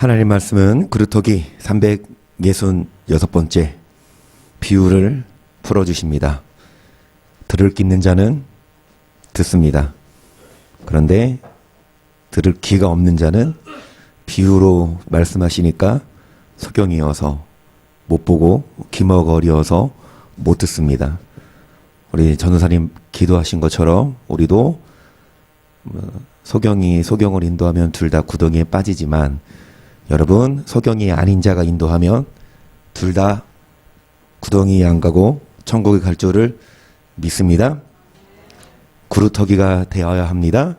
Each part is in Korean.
하나님 말씀은 그루터기 366번째 비유를 풀어주십니다. 들을 기 있는 자는 듣습니다. 그런데 들을 귀가 없는 자는 비유로 말씀하시니까 소경이어서 못 보고 귀머거리어서 못 듣습니다. 우리 전도사님 기도하신 것처럼 우리도 소경이 소경을 인도하면 둘 다 구덩이에 빠지지만 여러분 소경이 아닌 자가 인도하면 둘 다 구덩이에 안 가고 천국에 갈 줄을 믿습니다. 구루터기가 되어야 합니다.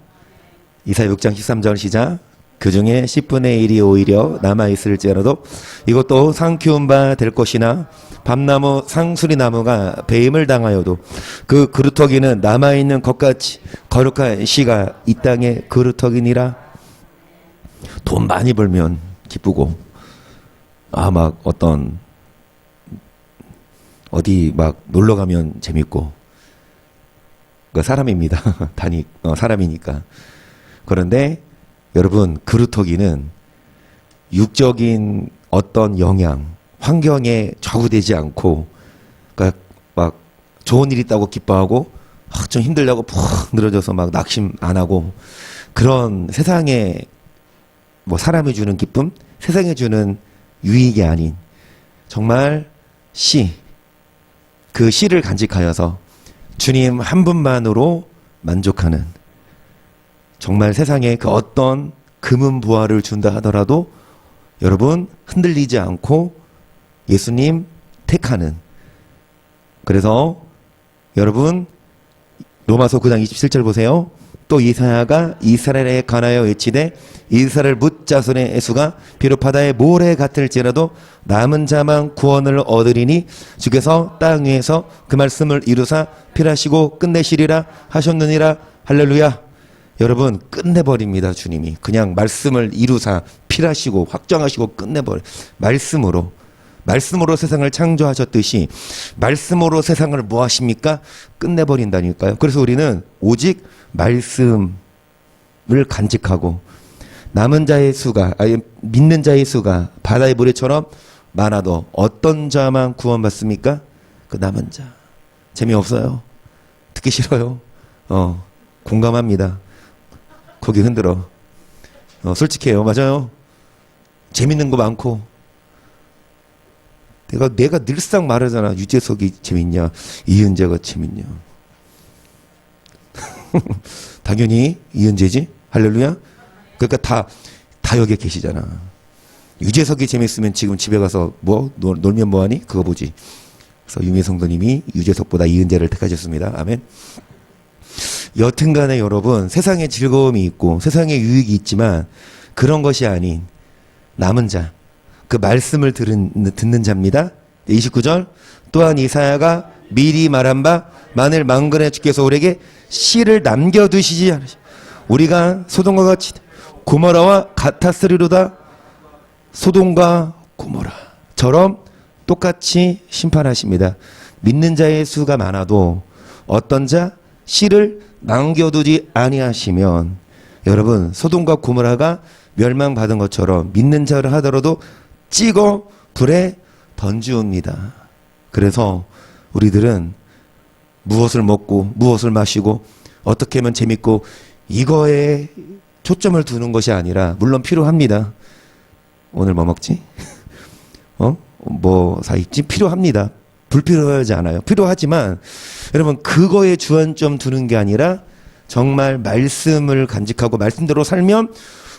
이사야 6장 13절 시작. 그 중에 10분의 1이 오히려 남아있을지라도 이것도 상 키운 바 될 것이나 밤나무 상수리나무가 배임을 당하여도 그 그루터기는 남아있는 것같이 거룩한 씨가 이 땅에 그루터기니라. 돈 많이 벌면 기쁘고 막 어디 막 놀러 가면 재밌고 사람입니다. 사람이니까. 그런데 여러분 그루터기는 육적인 어떤 영향, 환경에 좌우되지 않고 그러니까 막 좋은 일 있다고 기뻐하고 좀 힘들다고 푹 늘어져서 막 낙심 안 하고 그런 세상에 사람이 주는 기쁨, 세상에 주는 유익이 아닌 정말 그 씨를 간직하여서 주님 한 분만으로 만족하는 정말 세상에 그 어떤 금은 부활을 준다 하더라도 여러분 흔들리지 않고 예수님 택하는. 그래서 여러분 로마서 9장 27절 보세요. 또 이사야가 이스라엘에 관하여 외치되 이스라엘 뭇 자손의 애수가 비록 바다의 모래 같을지라도 남은 자만 구원을 얻으리니 주께서 땅 위에서 그 말씀을 이루사 필하시고 끝내시리라 하셨느니라. 할렐루야. 여러분 끝내버립니다. 주님이 그냥 말씀을 이루사 필하시고 확정하시고 끝내버려. 말씀으로 세상을 창조하셨듯이 말씀으로 세상을 뭐 하십니까? 끝내버린다니까요. 그래서 우리는 오직 말씀을 간직하고 남은 자의 수가 믿는 자의 수가 바다의 모래처럼 많아도 어떤 자만 구원받습니까? 그 남은 자. 재미없어요. 듣기 싫어요. 공감합니다. 거기 흔들어. 솔직해요. 맞아요. 재밌는 거 많고 내가 늘상 말하잖아. 유재석이 재밌냐 이은재가 재밌냐. 당연히 이은재지. 할렐루야. 그러니까 다 여기 계시잖아. 유재석이 재밌으면 지금 집에 가서 놀면 뭐하니? 그거 보지. 그래서 유미 성도님이 유재석보다 이은재를 택하셨습니다. 아멘. 여튼간에 여러분 세상에 즐거움이 있고 세상에 유익이 있지만 그런 것이 아닌 남은 자, 그 말씀을 듣는 자입니다. 29절. 또한 이사야가 미리 말한 바 만일 만군의 주께서 우리에게 씨를 남겨두시지 않으시 우리가 소돔과 같이 고모라와 같았으리로다. 소돔과 고모라처럼 똑같이 심판하십니다. 믿는 자의 수가 많아도 어떤 자 씨를 남겨두지 아니하시면 여러분 소돔과 고모라가 멸망받은 것처럼 믿는 자를 하더라도 찍어 불에 던지옵니다. 그래서 우리들은 무엇을 먹고 무엇을 마시고 어떻게 하면 재밌고 이거에 초점을 두는 것이 아니라 물론 필요합니다. 오늘 뭐 먹지? 뭐 사입지? 필요합니다. 불필요하지 않아요. 필요하지만 여러분 그거에 주안점 두는 게 아니라 정말 말씀을 간직하고 말씀대로 살면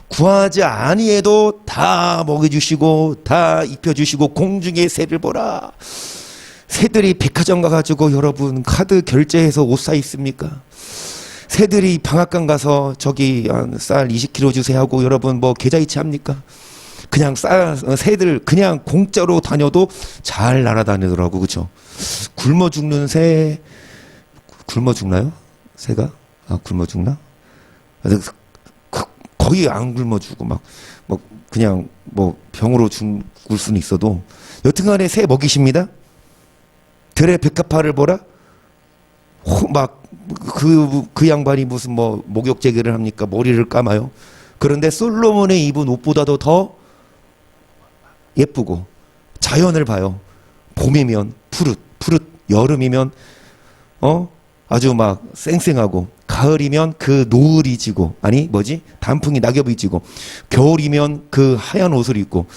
구하지 아니해도 다 먹여주시고 다 입혀주시고 공중의 새를 보라. 새들이 백화점 가가지고 여러분 카드 결제해서 옷 사 입습니까? 새들이 방앗간 가서 저기 쌀 20kg 주세요 하고 여러분 계좌이체 합니까? 그냥 새들 그냥 공짜로 다녀도 잘 날아다니더라고. 그렇죠? 굶어 죽는 새 굶어 죽나요? 새가? 굶어 죽나? 거의 안 굶어 죽고 그냥 병으로 죽을 수는 있어도 여튼간에 새 먹이십니다. 들의 백합화를 보라. 그 양반이 무슨 목욕제기를 합니까? 머리를 감아요. 그런데 솔로몬의 입은 옷보다도 더 예쁘고 자연을 봐요. 봄이면 푸릇 푸릇, 여름이면 아주 막 쌩쌩하고, 가을이면 그 노을이 지고, 아니 뭐지 단풍이 낙엽이 지고, 겨울이면 그 하얀 옷을 입고,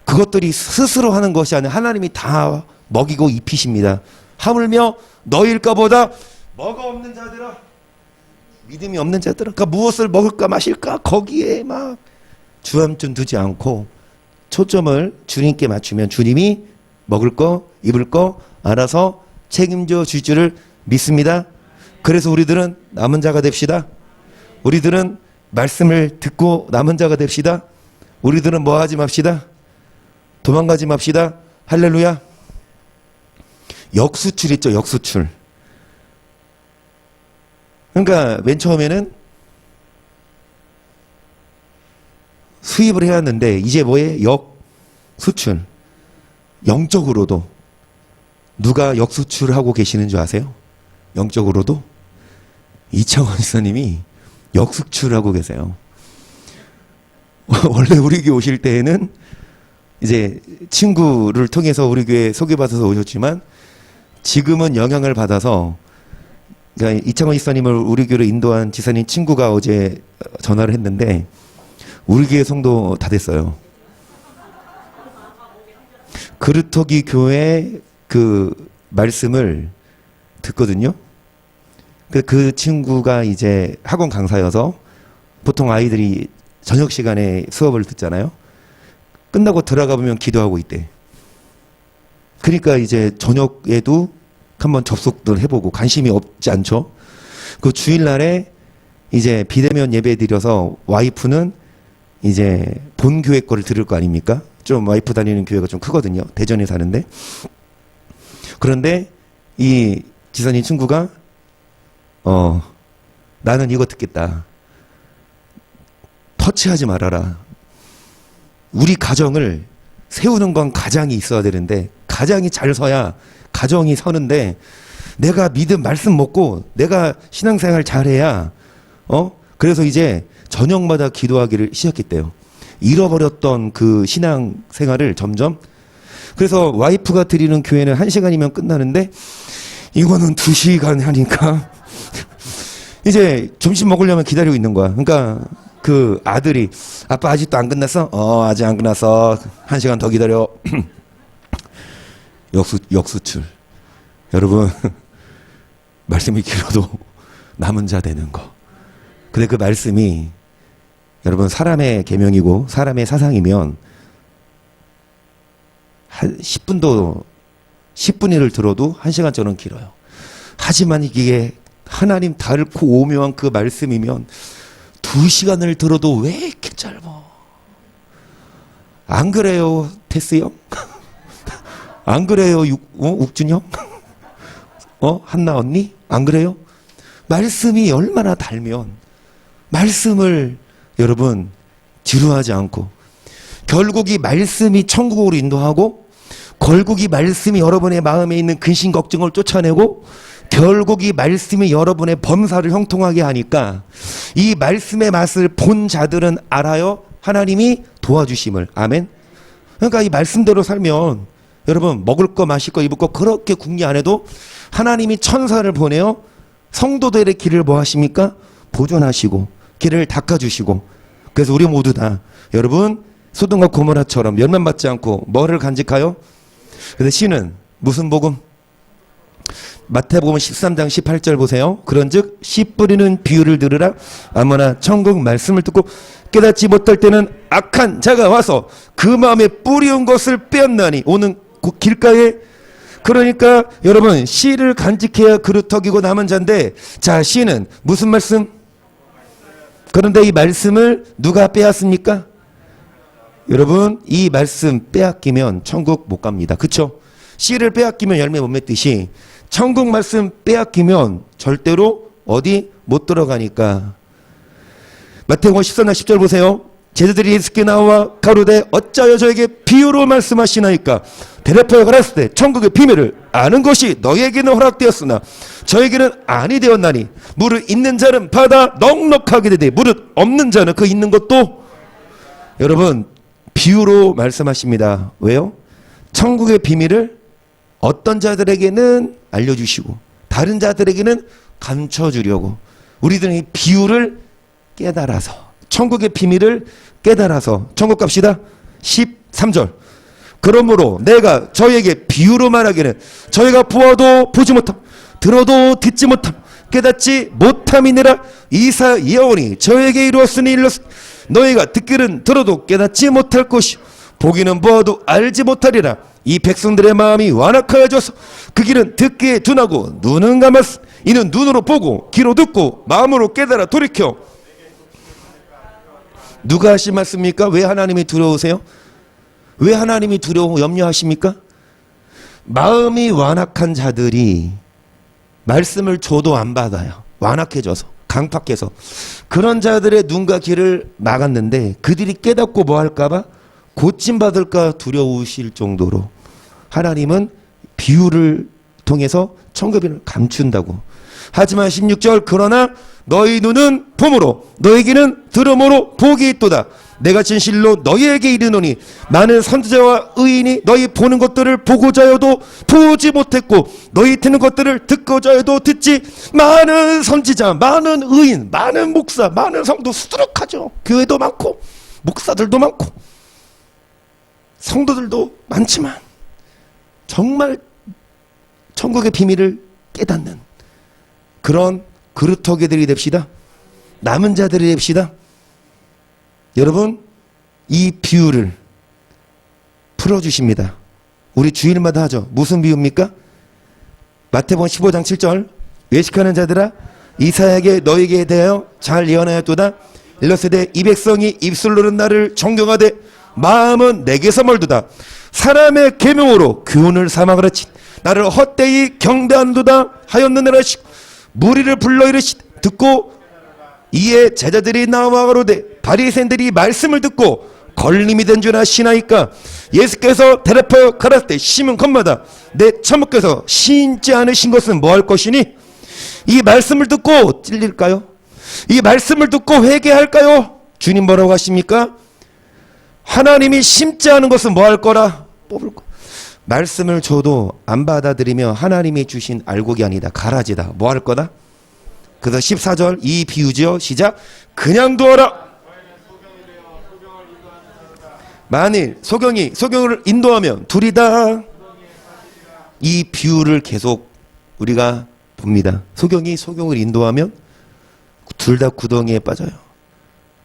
그것들이 스스로 하는 것이 아니라 하나님이 다 먹이고 입히십니다. 하물며 너희일까 보다 먹어 없는 자들아, 믿음이 없는 자들아, 그러니까 무엇을 먹을까 마실까 거기에 막 주함점 두지 않고 초점을 주님께 맞추면 주님이 먹을 거 입을 거 알아서 책임져 줄 줄을 믿습니다. 그래서 우리들은 남은 자가 됩시다. 우리들은 말씀을 듣고 남은 자가 됩시다. 우리들은 뭐 하지 맙시다. 도망가지 맙시다. 할렐루야. 역수출 있죠, 역수출. 그러니까 맨 처음에는 수입을 해왔는데 이제 뭐에 역수출. 영적으로도 누가 역수출하고 계시는 줄 아세요? 영적으로도 이창원 지사님이 역수출하고 계세요. 원래 우리 교회 오실 때에는 이제 친구를 통해서 우리 교회 소개받아서 오셨지만 지금은 영향을 받아서, 그러니까 이창원 지사님을 우리 교회로 인도한 지사님 친구가 어제 전화를 했는데 우리 교회 성도 다 됐어요. 그루터기 교회 그 말씀을 듣거든요. 그 친구가 이제 학원 강사여서 보통 아이들이 저녁 시간에 수업을 듣잖아요. 끝나고 들어가 보면 기도하고 있대. 그러니까 이제 저녁에도 한번 접속도 해보고, 관심이 없지 않죠. 그 주일날에 이제 비대면 예배 드려서 와이프는 이제 본 교회 거를 들을 거 아닙니까? 좀 와이프 다니는 교회가 좀 크거든요. 대전에 사는데. 그런데 이 지사님 친구가 나는 이거 듣겠다. 터치하지 말아라. 우리 가정을 세우는 건 가장이 있어야 되는데, 가장이 잘 서야 가정이 서는데, 내가 믿음 말씀 먹고 내가 신앙생활 잘해야 그래서 이제 저녁마다 기도하기를 시작했대요. 잃어버렸던 그 신앙생활을 점점. 그래서 와이프가 드리는 교회는 1시간이면 끝나는데 이거는 2시간 하니까 이제 점심 먹으려면 기다리고 있는 거야. 그러니까 그 아들이 아빠 아직도 안 끝났어? 아직 안 끝났어. 1시간 더 기다려. 역수출. 여러분 말씀이 길어도 남은 자 되는 거. 근데 그 말씀이 여러분 사람의 계명이고 사람의 사상이면 한 10분을 들어도 1시간처럼 길어요. 하지만 이게 하나님 닳고 오묘한 그 말씀이면 2시간을 들어도 왜 이렇게 짧아? 안 그래요, 테스 형? 안 그래요, 욱준 형? 한나 언니? 안 그래요? 말씀이 얼마나 달면 말씀을 여러분 지루하지 않고, 결국 이 말씀이 천국으로 인도하고, 결국 이 말씀이 여러분의 마음에 있는 근심 걱정을 쫓아내고, 결국 이 말씀이 여러분의 범사를 형통하게 하니까 이 말씀의 맛을 본 자들은 알아요. 하나님이 도와주심을. 아멘. 그러니까 이 말씀대로 살면 여러분 먹을 거 마실 거 입을 거 그렇게 궁리 안 해도 하나님이 천사를 보내요. 성도들의 길을 뭐 하십니까? 보존하시고 길을 닦아주시고. 그래서 우리 모두 다 여러분 소돔과 고모라처럼 멸망받지 않고 뭐를 간직하여? 그래서 시는 무슨 복음? 마태복음 13장 18절 보세요. 그런즉 씨 뿌리는 비유를 들으라. 아무나 천국 말씀을 듣고 깨닫지 못할 때는 악한 자가 와서 그 마음에 뿌리운 것을 빼앗나니. 오는 길가에. 그러니까 여러분 씨를 간직해야 그루터기고 남은 자인데, 자 씨는 무슨 말씀? 그런데 이 말씀을 누가 빼앗습니까? 여러분 이 말씀 빼앗기면 천국 못 갑니다. 그쵸? 씨를 빼앗기면 열매 못 맺듯이 천국 말씀 빼앗기면 절대로 어디 못 들어가니까. 마태복음 14장 10절 보세요. 제자들이 예수께 나와 가로되 어찌하여 저에게 비유로 말씀하시나이까? 대답하여 가라사대 때 천국의 비밀을 아는 것이 너희에게는 허락되었으나 저에게는 아니 되었나니 무릇 있는 자는 받아 넉넉하게 되되 무릇 없는 자는 그 있는 것도. 여러분 비유로 말씀하십니다. 왜요? 천국의 비밀을 어떤 자들에게는 알려주시고 다른 자들에게는 감춰주려고 우리들은 이 비유를 깨달아서 천국의 비밀을 깨달아서 천국 갑시다. 13절 그러므로 내가 저희에게 비유로 말하기는 저희가 보아도 보지 못함 들어도 듣지 못함 깨닫지 못함이니라. 이사 예언이 저에게 이루었으니 너희가 듣기는 들어도 깨닫지 못할 것이요 보기는 보아도 알지 못하리라. 이 백성들의 마음이 완악하여져서 그 길은 듣기에 둔하고 눈은 감았으 이는 눈으로 보고 귀로 듣고 마음으로 깨달아 돌이켜. 누가 하신 말씀입니까? 왜 하나님이 두려우세요? 왜 하나님이 두려워 염려하십니까? 마음이 완악한 자들이 말씀을 줘도 안 받아요. 완악해져서 강팍해서 그런 자들의 눈과 귀를 막았는데 그들이 깨닫고 뭐 할까봐 고침받을까 두려우실 정도로 하나님은 비유를 통해서 천국을 감춘다고. 하지만 16절 그러나 너희 눈은 봄으로 너희 귀는 들음으로 복이 있도다. 내가 진실로 너희에게 이르노니 많은 선지자와 의인이 너희 보는 것들을 보고자 해도 보지 못했고 너희 듣는 것들을 듣고자 해도 듣지. 많은 선지자, 많은 의인, 많은 목사, 많은 성도 수두룩하죠. 교회도 많고 목사들도 많고 성도들도 많지만 정말 천국의 비밀을 깨닫는 그런 그루터기들이 됩시다. 남은 자들이 됩시다. 여러분 이 비유를 풀어주십니다. 우리 주일마다 하죠. 무슨 비유입니까? 마태복음 15장 7절 외식하는 자들아 이사야에게 너에게 대하여 잘 예언하였도다. 일러스되 이 백성이 입술로는 나를 존경하되 마음은 내게서 멀도다. 사람의 계명으로 교훈을 삼아 친 나를 헛되이 경배한도다 하였느니라. 무리를 불러 이르시 듣고 이에 제자들이 나와 가로되 바리새인들이 말씀을 듣고 걸림이 된 줄 아시나이까. 예수께서 대답하여 가라사대 심은 것마다 내 처먹께서 신지 않으신 것은 뭐 할 것이니. 이 말씀을 듣고 찔릴까요? 이 말씀을 듣고 회개할까요? 주님 뭐라고 하십니까? 하나님이 심지 않은 것은 뭐 할 거라? 뽑을 거. 말씀을 줘도 안 받아들이며 하나님이 주신 알곡이 아니다. 가라지다. 뭐 할 거다? 그래서 14절 이 비유죠. 시작. 그냥 두어라. 만일 소경을 인도하면 둘이다. 이 비유를 계속 우리가 봅니다. 소경을 인도하면 둘 다 구덩이에 빠져요.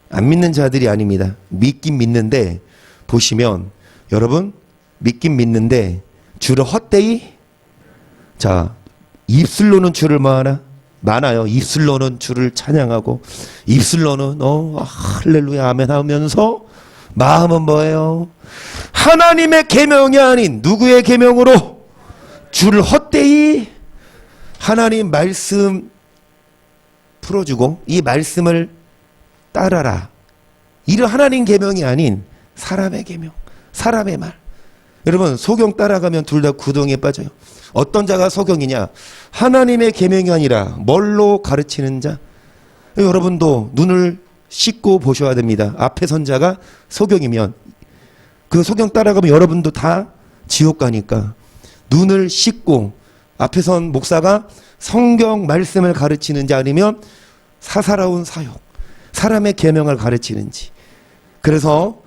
안 믿는 자들이 아닙니다. 믿긴 믿는데 보시면 여러분 믿긴 믿는데 주를 헛되이 자 입술로는 주를 뭐하나? 많아요. 입술로는 주를 찬양하고 입술로는 할렐루야 아멘 하면서 마음은 뭐예요? 하나님의 계명이 아닌 누구의 계명으로 주를 헛되이 하나님 말씀 풀어주고 이 말씀을 따라라. 이런 하나님 계명이 아닌 사람의 계명, 사람의 말. 여러분 소경 따라가면 둘 다 구덩이에 빠져요. 어떤 자가 소경이냐? 하나님의 계명이 아니라 뭘로 가르치는 자. 여러분도 눈을 씻고 보셔야 됩니다. 앞에 선 자가 소경이면 그 소경 따라가면 여러분도 다 지옥 가니까 눈을 씻고 앞에 선 목사가 성경 말씀을 가르치는지 아니면 사사로운 사역, 사람의 계명을 가르치는지. 그래서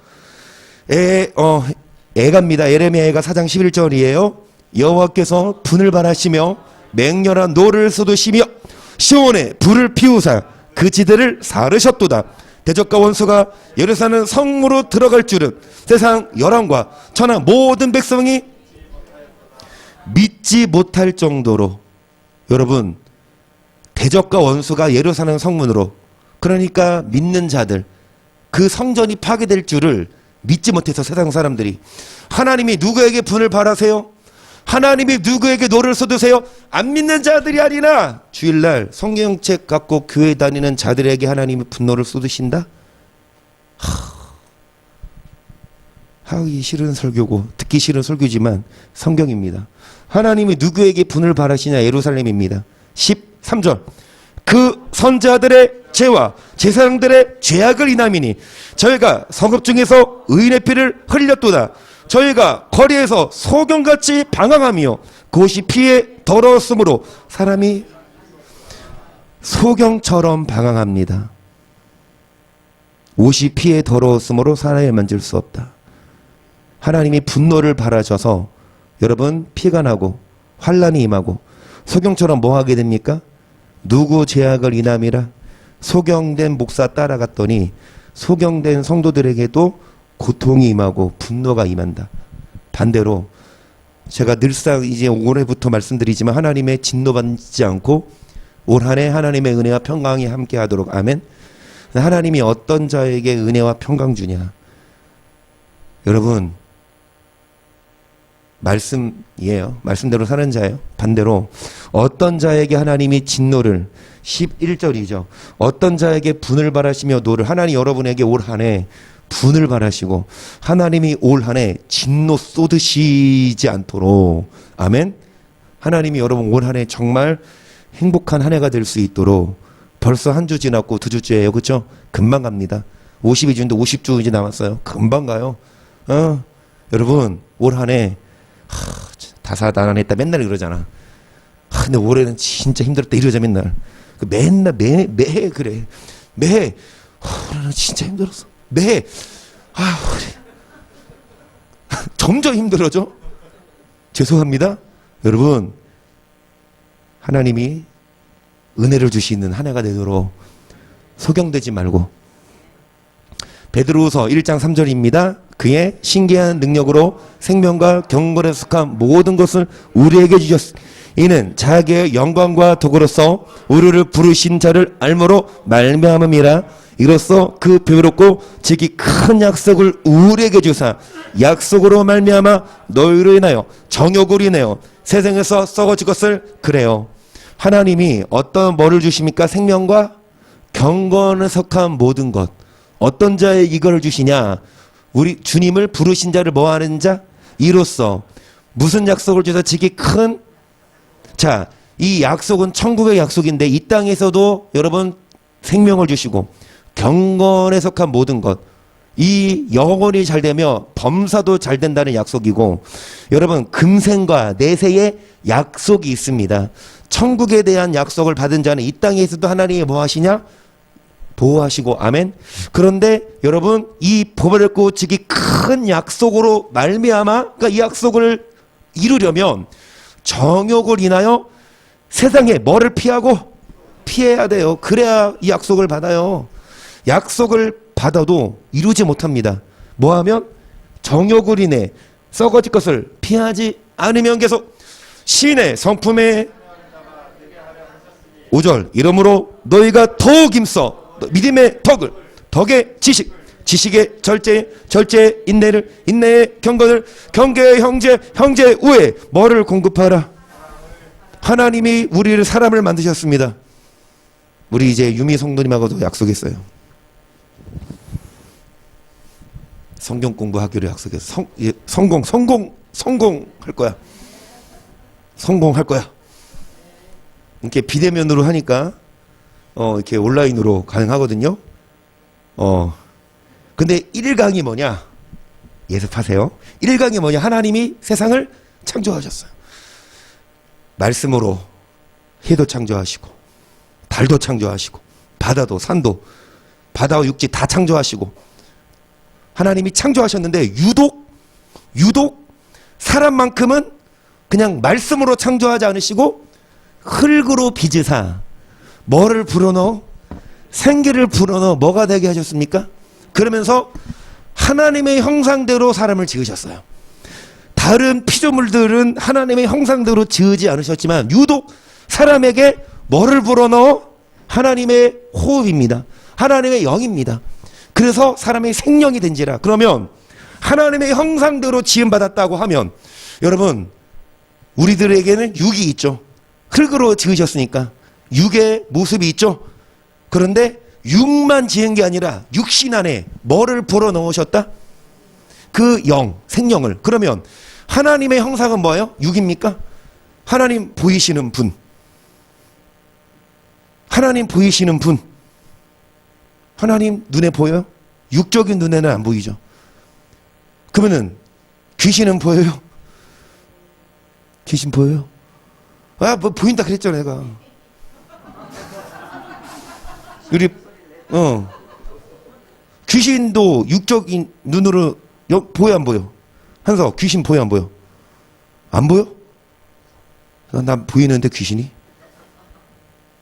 애가입니다. 예레미야가 4장 11절이에요. 여호와께서 분을 발하시며 맹렬한 노를 쏟으시며 시온에 불을 피우사 그 지대를 사르셨도다. 대적과 원수가 예루살렘 성으로 들어갈 줄은 세상 열왕과 천하 모든 백성이 믿지 못할 정도로 여러분 대적과 원수가 예루살렘 성문으로 그러니까 믿는 자들 그 성전이 파괴될 줄을 믿지 못해서 세상 사람들이 하나님이 누구에게 분을 발하세요? 하나님이 누구에게 노를 쏟으세요? 안 믿는 자들이 아니라 주일날 성경책 갖고 교회 다니는 자들에게 하나님이 분노를 쏟으신다? 하기 싫은 설교고 듣기 싫은 설교지만 성경입니다. 하나님이 누구에게 분을 발하시냐? 예루살렘입니다. 13절 그 선자들의 죄와 제사장들의 죄악을 인함이니 저희가 성읍 중에서 의인의 피를 흘렸도다. 저희가 거리에서 소경같이 방황하며 그곳이 피에 더러웠으므로 사람이 소경처럼 방황합니다. 옷이 피에 더러웠으므로 사람을 만질 수 없다. 하나님이 분노를 발하셔서 여러분 피가 나고 환난이 임하고 소경처럼 뭐 하게 됩니까? 누구 죄악을 인함이라 소경된 목사 따라갔더니 소경된 성도들에게도 고통이 임하고 분노가 임한다. 반대로 제가 늘상 이제 올해부터 말씀드리지만 하나님의 진노받지 않고 올 한 해 하나님의 은혜와 평강이 함께하도록 아멘. 하나님이 어떤 자에게 은혜와 평강 주냐? 여러분 말씀이에요. 말씀대로 사는 자예요. 반대로 어떤 자에게 하나님이 진노를 11절이죠. 어떤 자에게 분을 바라시며 노를 하나님 여러분에게 올 한 해 분을 바라시고 하나님이 올 한 해 진노 쏟으시지 않도록 아멘. 하나님이 여러분 올 한 해 정말 행복한 한 해가 될 수 있도록 벌써 한 주 지났고 두 주째예요. 그렇죠? 금방 갑니다. 52주인데 50주 이제 남았어요. 금방 가요. 여러분 올 한 해 다사다난했다 맨날 이러잖아. 근데 올해는 진짜 힘들었다 이러자 맨날. 맨날 매해 그래. 매해 올해는 진짜 힘들었어. 매해 점점 힘들어져. 죄송합니다. 여러분 하나님이 은혜를 주시는 한 해가 되도록 소경되지 말고 베드로후서 1장 3절입니다. 그의 신기한 능력으로 생명과 경건에 속한 모든 것을 우리에게 주셨으니 이는 자기의 영광과 도구로서 우리를 부르신 자를 알므로 말미암음이라. 이로써 그 비롭고 지극히 큰 약속을 우리에게 주사 약속으로 말미암아 너희로 인하여 정욕으로 인하여 세상에서 썩어질 것을 그래요. 하나님이 어떤 뭐를 주십니까? 생명과 경건에 속한 모든 것. 어떤 자에 이걸 주시냐? 우리 주님을 부르신 자를 뭐 하는 자? 이로써 무슨 약속을 주셔서 지극히 큰 자, 이 약속은 천국의 약속인데 이 땅에서도 여러분 생명을 주시고 경건에 속한 모든 것. 이 영혼이 잘 되며 범사도 잘 된다는 약속이고 여러분 금생과 내세의 약속이 있습니다. 천국에 대한 약속을 받은 자는 이 땅에서도 하나님이 뭐 하시냐? 보호하시고 아멘. 그런데 여러분 이 보배롭고 지극히 큰 약속으로 말미암아 그러니까 이 약속을 이루려면 정욕을 인하여 세상에 뭐를 피해야 돼요. 그래야 이 약속을 받아요. 약속을 받아도 이루지 못합니다. 뭐하면 정욕을 인해 썩어질 것을 피하지 않으면 계속 신의 성품에 5절 이러므로 너희가 더욱 힘써 믿음의 덕의 지식의 절제의 인내의 경계의 형제 우애 뭐를 공급하라. 하나님이 우리를 사람을 만드셨습니다. 우리 이제 유미 성도님하고도 약속했어요. 성경 공부하기로 약속했어. 성공할 거야. 성공할 거야. 이렇게 비대면으로 하니까 이렇게 온라인으로 가능하거든요. 근데 1강이 뭐냐? 예습하세요. 1강이 뭐냐? 하나님이 세상을 창조하셨어요. 말씀으로 해도 창조하시고 달도 창조하시고 바다도 산도 바다와 육지 다 창조하시고 하나님이 창조하셨는데 유독 사람만큼은 그냥 말씀으로 창조하지 않으시고 흙으로 빚으사 뭐를 불어넣어? 생기를 불어넣어 뭐가 되게 하셨습니까? 그러면서 하나님의 형상대로 사람을 지으셨어요. 다른 피조물들은 하나님의 형상대로 지으지 않으셨지만 유독 사람에게 뭐를 불어넣어? 하나님의 호흡입니다. 하나님의 영입니다. 그래서 사람의 생명이 된지라. 그러면 하나님의 형상대로 지음받았다고 하면 여러분 우리들에게는 육이 있죠. 흙으로 지으셨으니까 육의 모습이 있죠. 그런데 육만 지은 게 아니라 육신 안에 뭐를 불어넣으셨다? 그 영, 생명을. 그러면 하나님의 형상은 뭐예요? 육입니까? 하나님 보이시는 분. 하나님 보이시는 분. 하나님 눈에 보여요? 육적인 눈에는 안 보이죠. 그러면은 귀신은 보여요? 귀신 보여요? 아, 뭐 보인다 그랬잖아 내가. 우리 귀신도 육적인 눈으로 보여 안 보여? 한서 귀신 보여 안 보여? 안 보여? 난 보이는데 귀신이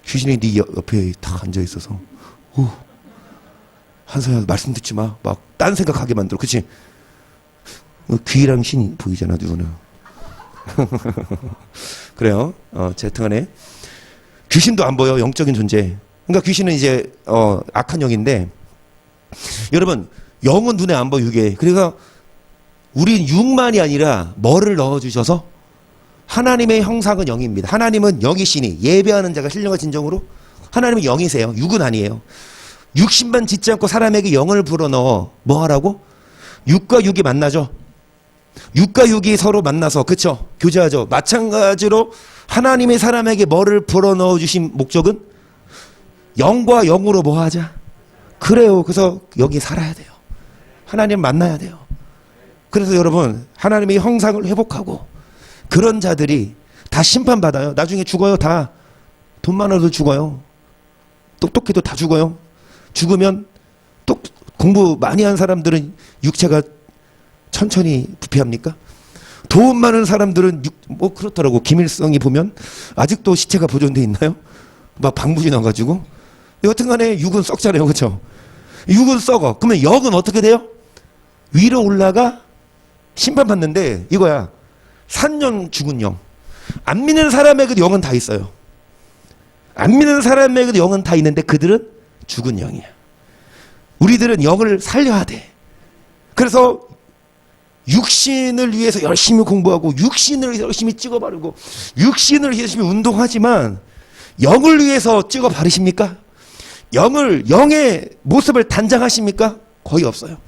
네 옆에 딱 앉아 있어서 한서야 말씀 듣지 마. 막 딴 생각하게 만들어. 그치? 귀랑 신 보이잖아 누구는. 그래요. 제트간에 귀신도 안 보여. 영적인 존재. 그러니까 귀신은 이제 악한 영인데 여러분 영은 눈에 안 보여. 육에. 그러니까 우린 육만이 아니라 뭐를 넣어주셔서 하나님의 형상은 영입니다. 하나님은 영이시니 예배하는 자가 신령과 진정으로 하나님은 영이세요. 육은 아니에요. 육신만 짓지 않고 사람에게 영을 불어넣어 뭐 하라고? 육과 육이 만나죠. 육과 육이 서로 만나서 그쵸? 교제하죠. 마찬가지로 하나님의 사람에게 뭐를 불어넣어 주신 목적은 영과 영으로 뭐 하자? 그래요. 그래서 여기 살아야 돼요. 하나님 만나야 돼요. 그래서 여러분 하나님의 형상을 회복하고 그런 자들이 다 심판받아요. 나중에 죽어요. 다 돈 많아도 죽어요. 똑똑해도 다 죽어요. 죽으면 또 공부 많이 한 사람들은 육체가 천천히 부패합니까? 돈 많은 사람들은 뭐 그렇더라고. 김일성이 보면 아직도 시체가 보존돼 있나요? 막 방부제 나가지고. 여튼간에 육은 썩잖아요, 그렇죠? 육은 썩어. 그러면 영은 어떻게 돼요? 위로 올라가 심판받는데 이거야. 산영 죽은 영. 안 믿는 사람에게도 영은 다 있어요. 안 믿는 사람에게도 영은 다 있는데 그들은 죽은 영이야. 우리들은 영을 살려야 돼. 그래서 육신을 위해서 열심히 공부하고 육신을 위해서 열심히 찍어 바르고 육신을 위해서 열심히 운동하지만 영을 위해서 찍어 바르십니까? 영의 모습을 단장하십니까? 거의 없어요.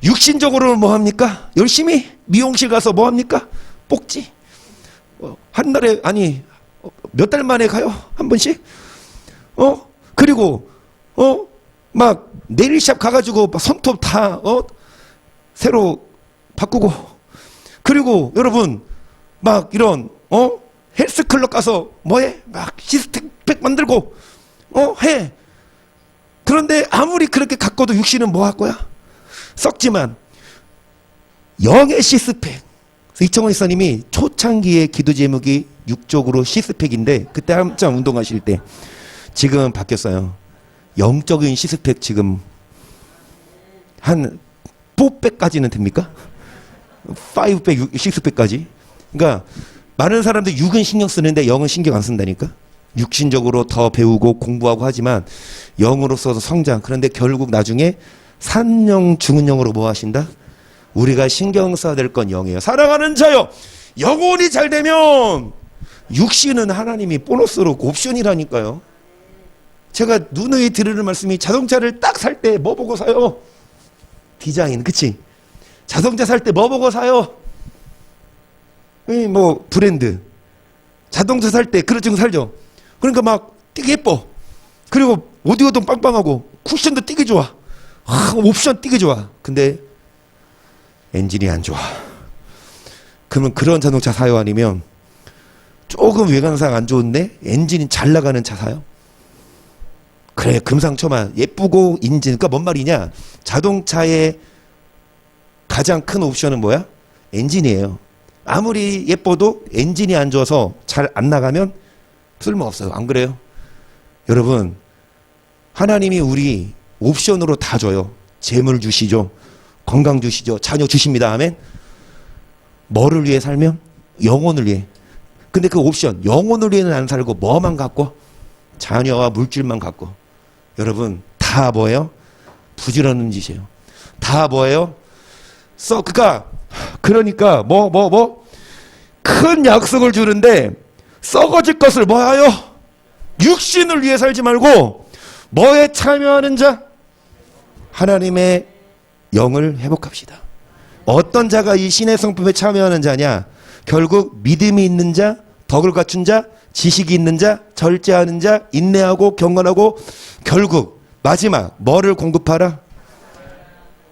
육신적으로는 뭐 합니까? 열심히 미용실 가서 뭐 합니까? 뽑지. 한 달에 아니 몇 달 만에 가요? 한 번씩? 그리고 막 네일샵 가가지고 막 손톱 다 새로 바꾸고 그리고 여러분 막 이런 헬스클럽 가서 뭐해? 막 시스템팩 만들고 해. 그런데 아무리 그렇게 가꿔도 육신은 뭐 할 거야? 썩지만 영의 시스팩. 이청원 이사님이 초창기의 기도 제목이 육적으로 시스팩인데 그때 한참 운동하실 때 지금 바뀌었어요. 영적인 시스팩 지금 한 4백까지는 됩니까? 5백, 6백까지. 그러니까 많은 사람들 육은 신경 쓰는데 영은 신경 안 쓴다니까. 육신적으로 더 배우고 공부하고 하지만 영으로서 성장. 그런데 결국 나중에 산영 죽은 영으로 뭐 하신다? 우리가 신경 써야 될 건 영이에요. 사랑하는 자여, 영혼이 잘 되면 육신은 하나님이 보너스로 옵션이라니까요. 제가 누누이 들으는 말씀이 자동차를 딱 살 때 뭐 보고 사요? 디자인, 그치? 자동차 살 때 뭐 보고 사요? 뭐 브랜드. 자동차 살 때 그런 증 살죠. 그러니까 막 되게 예뻐. 그리고 오디오도 빵빵하고 쿠션도 되게 좋아. 옵션 되게 좋아. 근데 엔진이 안 좋아. 그러면 그런 자동차 사요? 아니면 조금 외관상 안 좋은데 엔진이 잘 나가는 차 사요? 그래, 금상첨화 예쁘고 인진. 그러니까 뭔 말이냐? 자동차의 가장 큰 옵션은 뭐야? 엔진이에요. 아무리 예뻐도 엔진이 안 좋아서 잘 안 나가면 쓸모없어요. 안 그래요? 여러분, 하나님이 우리 옵션으로 다 줘요. 재물 주시죠. 건강 주시죠. 자녀 주십니다. 아멘. 뭐를 위해 살면? 영혼을 위해. 근데 그 옵션, 영혼을 위해는 안 살고 뭐만 갖고? 자녀와 물질만 갖고. 여러분, 다 뭐예요? 부지런한 짓이에요. 다 뭐예요? 그러니까 큰 약속을 주는데 썩어질 것을 뭐하여? 육신을 위해 살지 말고 뭐에 참여하는 자? 하나님의 영을 회복합시다. 어떤 자가 이 신의 성품에 참여하는 자냐? 결국 믿음이 있는 자, 덕을 갖춘 자, 지식이 있는 자, 절제하는 자, 인내하고 경건하고 결국 마지막 뭐를 공급하라?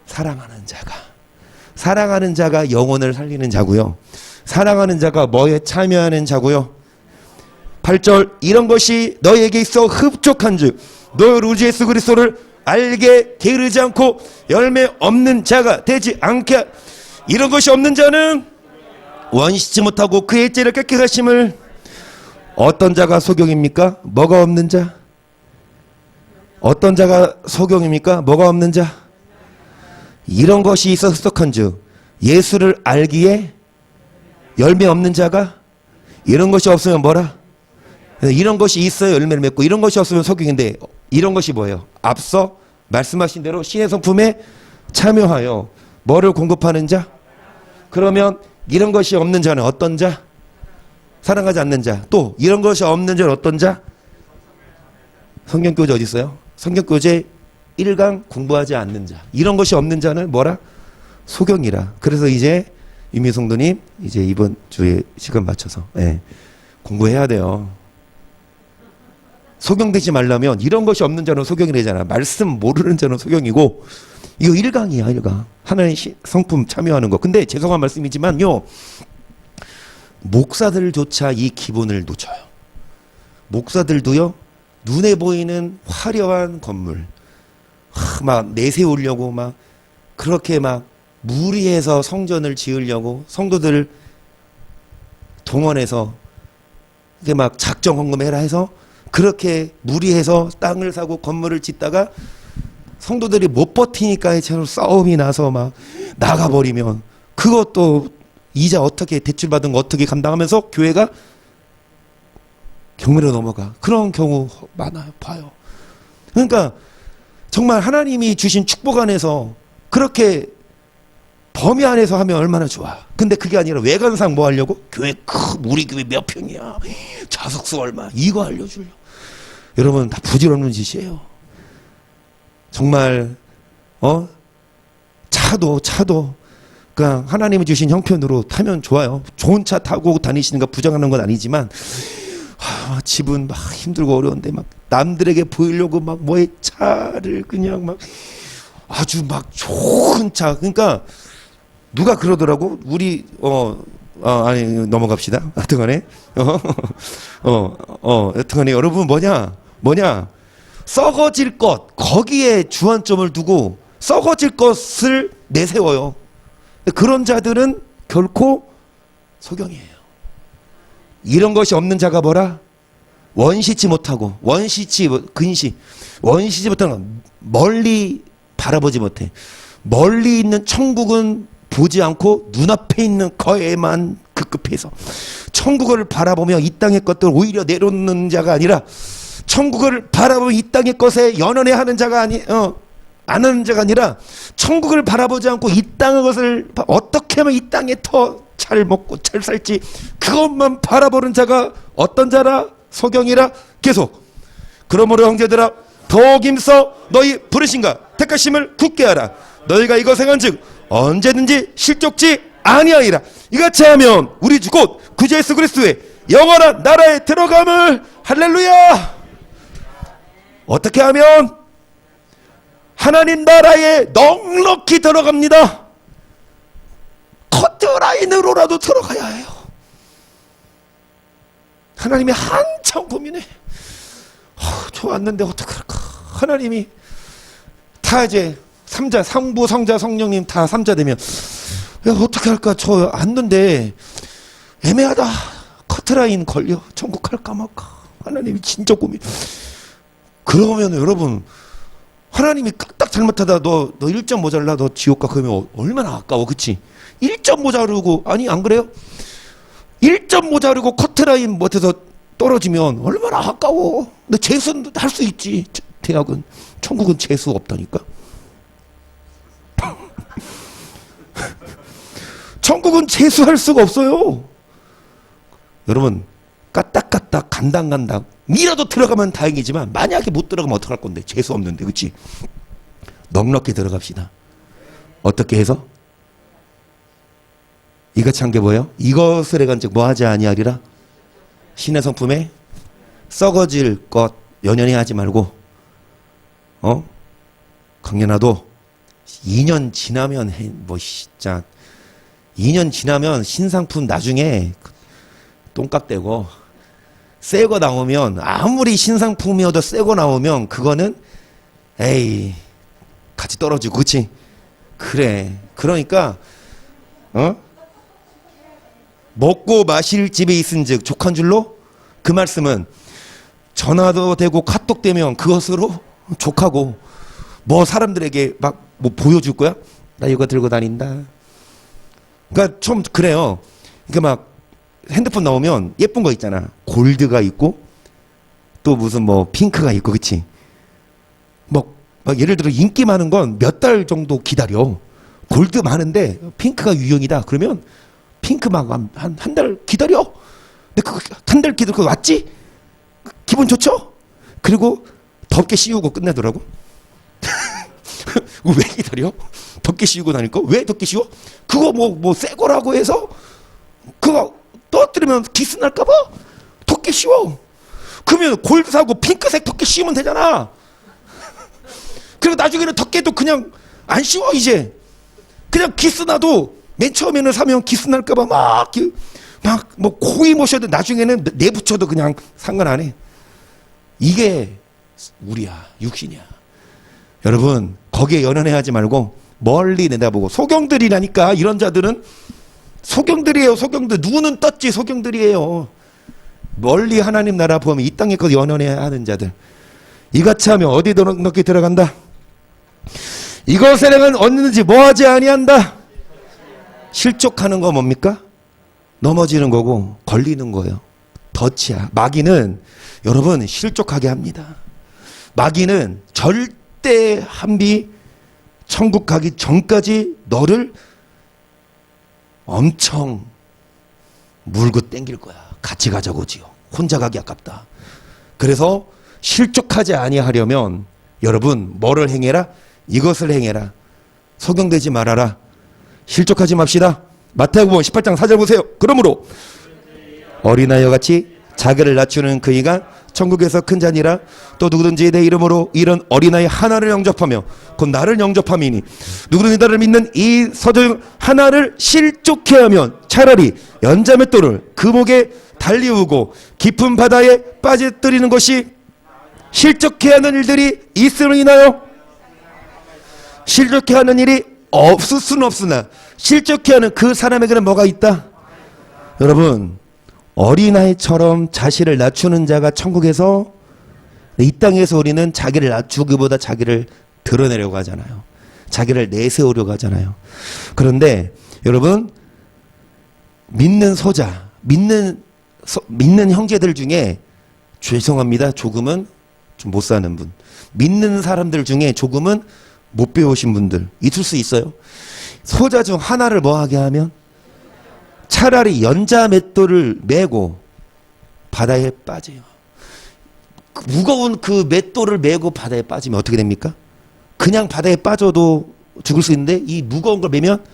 사랑하는 자가. 사랑하는 자가 영혼을 살리는 자고요. 사랑하는 자가 뭐에 참여하는 자고요. 8절 이런 것이 너에게 있어 흡족한 즉 너 우주 예수 그리스도를 알게 게으르지 않고 열매 없는 자가 되지 않게. 이런 것이 없는 자는 원시치 못하고 그의 죄를 깨끗게 하심을. 어떤 자가 소경입니까? 뭐가 없는 자? 어떤 자가 소경입니까? 뭐가 없는 자? 이런 것이 있어 흡족한 즉 예수를 알기에 열매 없는 자가. 이런 것이 없으면 뭐라? 이런 것이 있어야 열매를 맺고 이런 것이 없으면 소경인데 이런 것이 뭐예요? 앞서 말씀하신 대로 신의 성품에 참여하여 뭐를 공급하는 자? 그러면 이런 것이 없는 자는 어떤 자? 사랑하지 않는 자. 또 이런 것이 없는 자는 어떤 자? 성경교재 어디 있어요? 성경교재 1강 공부하지 않는 자. 이런 것이 없는 자는 뭐라? 소경이라. 그래서 이제 유미성도님 이제 이번 주에 시간 맞춰서 공부해야 돼요. 소경되지 말려면 이런 것이 없는 자는 소경이 되잖아. 말씀 모르는 자는 소경이고. 이거 1강이야 1강. 하나의 성품 참여하는 거. 근데 죄송한 말씀이지만요, 목사들조차 이 기본을 놓쳐요. 목사들도요, 눈에 보이는 화려한 건물 막 내세우려고 막 그렇게 막 무리해서 성전을 지으려고 성도들 동원해서 이게 막 작정 헌금해라 해서 그렇게 무리해서 땅을 사고 건물을 짓다가 성도들이 못 버티니까 해처럼 싸움이 나서 막 나가버리면 그것도 이자 어떻게 대출받은 거 어떻게 감당하면서 교회가 경매로 넘어가. 그런 경우 많아요. 봐요. 그러니까 정말 하나님이 주신 축복 안에서 그렇게 범위 안에서 하면 얼마나 좋아. 근데 그게 아니라 외관상 뭐 하려고? 교회 우리 교회 몇 평이야, 자석수 얼마, 이거 알려주려고. 여러분 다 부질없는 짓이에요. 정말 차도 그냥 하나님이 주신 형편으로 타면 좋아요. 좋은 차 타고 다니시는 거 부정하는 건 아니지만 집은 막 힘들고 어려운데 막 남들에게 보이려고 막 뭐의 차를 그냥 막 아주 막 좋은 차. 그러니까 누가 그러더라고. 우리 아니 넘어갑시다. 하여튼간에 하여튼간에 여러분 뭐냐 썩어질 것, 거기에 주안점을 두고 썩어질 것을 내세워요. 그런 자들은 결코 소경이에요. 이런 것이 없는 자가 뭐라? 원시치 못하고, 원시치 못하는, 멀리 바라보지 못해. 멀리 있는 천국은 보지 않고 눈앞에 있는 거에만 급급해서 천국을 바라보며 이 땅의 것들을 오히려 내놓는 자가 아니라 천국을 바라보며 이 땅의 것에 연연해 하는 자가 안 하는 자가 아니라 천국을 바라보지 않고 이 땅의 것을 어떻게 하면 이 땅에 더 잘 먹고 잘 살지 그것만 바라보는 자가 어떤 자라? 소경이라. 계속 그러므로 형제들아 더욱 힘써 너희 부르신가 택하심을 굳게 하라. 너희가 이거 행한즉 언제든지 실족지 아니하리라. 이같이 하면 우리 주 곧 구주 예수 그리스도의 영원한 나라에 들어감을. 할렐루야. 어떻게 하면 하나님 나라에 넉넉히 들어갑니다. 커트라인으로라도 들어가야 해요. 하나님이 한참 고민해. 좋았는데 어떡할까. 하나님이 다 이제 삼자, 상부, 성자, 성령님 다 삼자 되면 야 어떻게 할까. 저 왔는데 애매하다. 커트라인 걸려. 천국 갈까 말까. 하나님이 진짜 고민. 그러면 여러분 하나님이 딱 잘못하다 너 1점 모자라 너 지옥 가. 그러면 얼마나 아까워. 그치? 1점 모자르고 아니 안 그래요? 1점 모자르고 커트라인 못해서 떨어지면 얼마나 아까워. 근데 재수는 할 수 있지. 대학은. 천국은 재수 없다니까. 천국은 재수할 수가 없어요. 여러분 까딱까딱 간당간당 미라도 들어가면 다행이지만 만약에 못 들어가면 어떡할 건데. 재수 없는데. 그치? 넉넉히 들어갑시다. 어떻게 해서? 이같이 한 게 뭐예요? 이것을 해간즉 뭐하지 아니하리라. 신의 성품에 썩어질 것 연연히 하지 말고 강연아도 2년 지나면 뭐 진짜 2년 지나면 신상품 나중에 똥깍대고 새 거 나오면 아무리 신상품이어도 새 거 나오면 그거는 에이 같이 떨어지고 그치? 그래. 그러니까 먹고 마실 집에 있은즉 족한 줄로 그 말씀은 전화도 되고 카톡 되면 그것으로 족하고 뭐 사람들에게 막 뭐 보여줄 거야? 나 이거 들고 다닌다. 그러니까 좀 그래요. 그러니까 막 핸드폰 나오면 예쁜 거 있잖아. 골드가 있고 또 무슨 뭐 핑크가 있고 그치? 막 예를 들어 인기 많은 건 몇 달 정도 기다려. 골드 많은데 핑크가 유행이다. 그러면 핑크 막 한 달 기다려. 근데 한 달 기다려 왔지? 기분 좋죠? 그리고 덮개 씌우고 끝내더라고. 왜 기다려? 덮개 씌우고 다닐까? 왜 덮개 씌워? 그거 뭐 새 거라고 해서 그거 떨어뜨리면 기스 날까봐 덮개 씌워. 그러면 골드 사고 핑크색 덮개 씌우면 되잖아. 그리고 나중에는 덮개도 그냥 안 씌워 이제. 그냥 기스 나도 맨 처음에는 사면 기스 날까봐 막 뭐 고이 모셔도 나중에는 내 붙여도 그냥 상관 안 해. 이게 우리야 육신이야. 여러분 거기에 연연해하지 말고 멀리 내다보고 소경들이라니까. 이런 자들은 소경들이에요. 소경들. 누구는 떴지 소경들이에요. 멀리 하나님 나라 보면 이 땅에 거 연연해야 하는 자들. 이같이 하면 어디 높게 들어간다. 이것에 내가 얻는지 뭐하지 아니한다. 실족하는 거 뭡니까? 넘어지는 거고 걸리는 거예요. 덫이야. 마귀는 여러분 실족하게 합니다. 마귀는 절대 한비 천국 가기 전까지 너를 엄청 물고 땡길 거야. 같이 가자고 지요. 혼자 가기 아깝다. 그래서 실족하지 아니하려면 여러분 뭐를 행해라? 이것을 행해라. 소경되지 말아라. 실족하지 맙시다. 마태복음 18장 4절 보세요. 그러므로 어린아이와 같이 자기를 낮추는 그이가 천국에서 큰 자니라. 또 누구든지 내 이름으로 이런 어린아이 하나를 영접하며 곧 나를 영접함이니 누구든지 나를 믿는 이 서적 하나를 실족해 하면 차라리 연자맷돌을 그 목에 달리우고 깊은 바다에 빠져들이는 것이 실족해 하는 일들이 있음을 인하여. 실족해 하는 일이 없을 수는 없으나 실족해 하는 그 사람에게는 뭐가 있다? 여러분 어린아이처럼 자신을 낮추는 자가 천국에서, 이 땅에서 우리는 자기를 낮추기보다 자기를 드러내려고 하잖아요. 자기를 내세우려고 하잖아요. 그런데 여러분 믿는 소자, 믿는 형제들 중에 죄송합니다. 조금은 좀 못 사는 분, 믿는 사람들 중에 조금은 못 배우신 분들 있을 수 있어요. 소자 중 하나를 뭐 하게 하면 차라리 연자 맷돌을 메고 바다에 빠져요. 무거운 그 맷돌을 메고 바다에 빠지면 어떻게 됩니까? 그냥 바다에 빠져도 죽을 수 있는데 이 무거운 걸 메면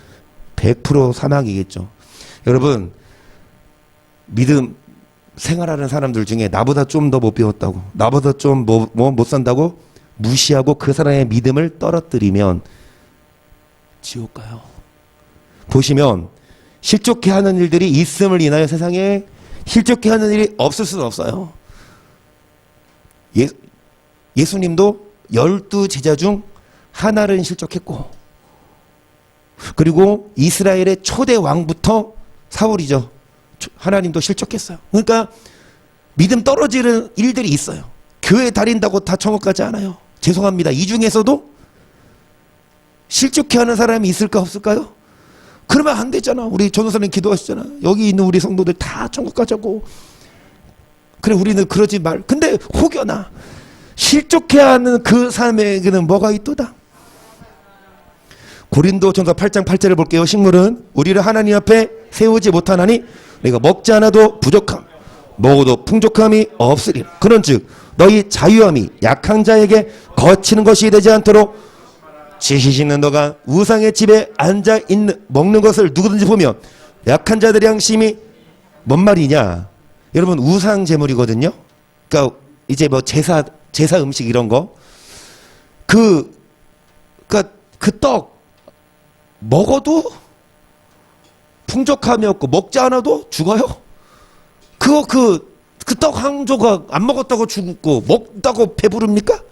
100% 사망이겠죠. 여러분 믿음 생활하는 사람들 중에 나보다 좀 더 못 배웠다고, 나보다 좀 못 산다고 무시하고 그 사람의 믿음을 떨어뜨리면 지옥 가요. 보시면 실족해 하는 일들이 있음을 인하여 세상에 실족해 하는 일이 없을 수는 없어요. 예수님도 12제자 중 하나는 실족했고, 그리고 이스라엘의 초대 왕부터 사울이죠. 하나님도 실족했어요. 그러니까 믿음 떨어지는 일들이 있어요. 교회 다닌다고 다 천국 가지 않아요. 죄송합니다. 이 중에서도 실족해 하는 사람이 있을까 없을까요? 그러면 안 되잖아. 우리 전도사님 기도하시잖아. 여기 있는 우리 성도들 다 천국 가자고. 그래 우리는 그러지 말. 근데 혹여나 실족해 하는 그 사람에게는 뭐가 있도다. 고린도전서 8장 8절을 볼게요. 식물은 우리를 하나님 앞에 세우지 못하나니 우리가 먹지 않아도 부족함, 먹어도 풍족함이 없으리라. 그런즉 너희 자유함이 약한 자에게 거치는 것이 되지 않도록 지식 있는 너가 우상의 집에 앉아 있는 먹는 것을 누구든지 보면 약한 자들의 양심이 뭔 말이냐? 여러분 우상 제물이거든요. 그러니까 이제 뭐 제사 음식 이런 거, 그 떡 먹어도 풍족함이 없고 먹지 않아도 죽어요? 그 떡 한 조각 안 먹었다고 죽고 먹다고 배부릅니까?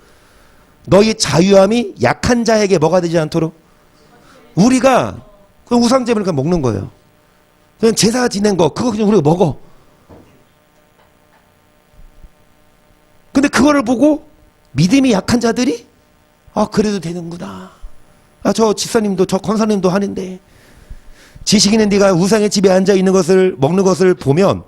너희 자유함이 약한 자에게 뭐가 되지 않도록 우리가 그 우상제물을 그냥 먹는 거예요. 그냥 제사 지낸 거 그거 그냥 우리가 먹어. 근데 그거를 보고 믿음이 약한 자들이 그래도 되는구나. 저 집사님도 저 권사님도 하는데 지식 있는 네가 우상의 집에 앉아 있는 것을 먹는 것을 보면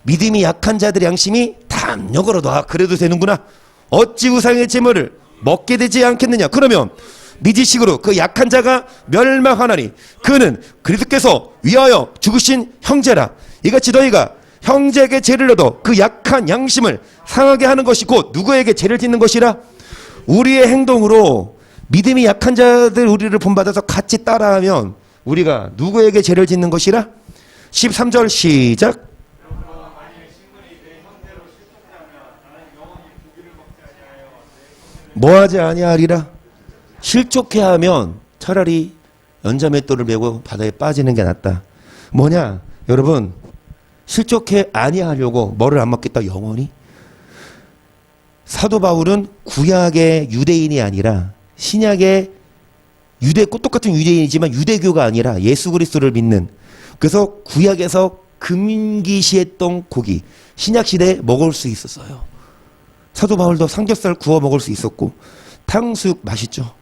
믿음이 약한 자들의 양심이 탐욕으로도 그래도 되는구나. 어찌 우상의 제물을 먹게 되지 않겠느냐. 그러면 미지식으로 그 약한 자가 멸망하나니 그는 그리스도께서 위하여 죽으신 형제라. 이같이 너희가 형제에게 죄를 져도 그 약한 양심을 상하게 하는 것이 곧 누구에게 죄를 짓는 것이라. 우리의 행동으로 믿음이 약한 자들 우리를 본받아서 같이 따라하면 우리가 누구에게 죄를 짓는 것이라. 13절 시작. 뭐하지 아니하리라. 실족해 하면 차라리 연자맷돌을 메고 바다에 빠지는 게 낫다. 뭐냐 여러분, 실족해 아니하려고 뭐를 안 먹겠다 영원히. 사도 바울은 구약의 유대인이 아니라 신약의 똑같은 유대인이지만 유대교가 아니라 예수 그리스도를 믿는, 그래서 구약에서 금기시했던 고기 신약 시대에 먹을 수 있었어요. 사도 바울도 삼겹살 구워 먹을 수 있었고 탕수육 맛있죠.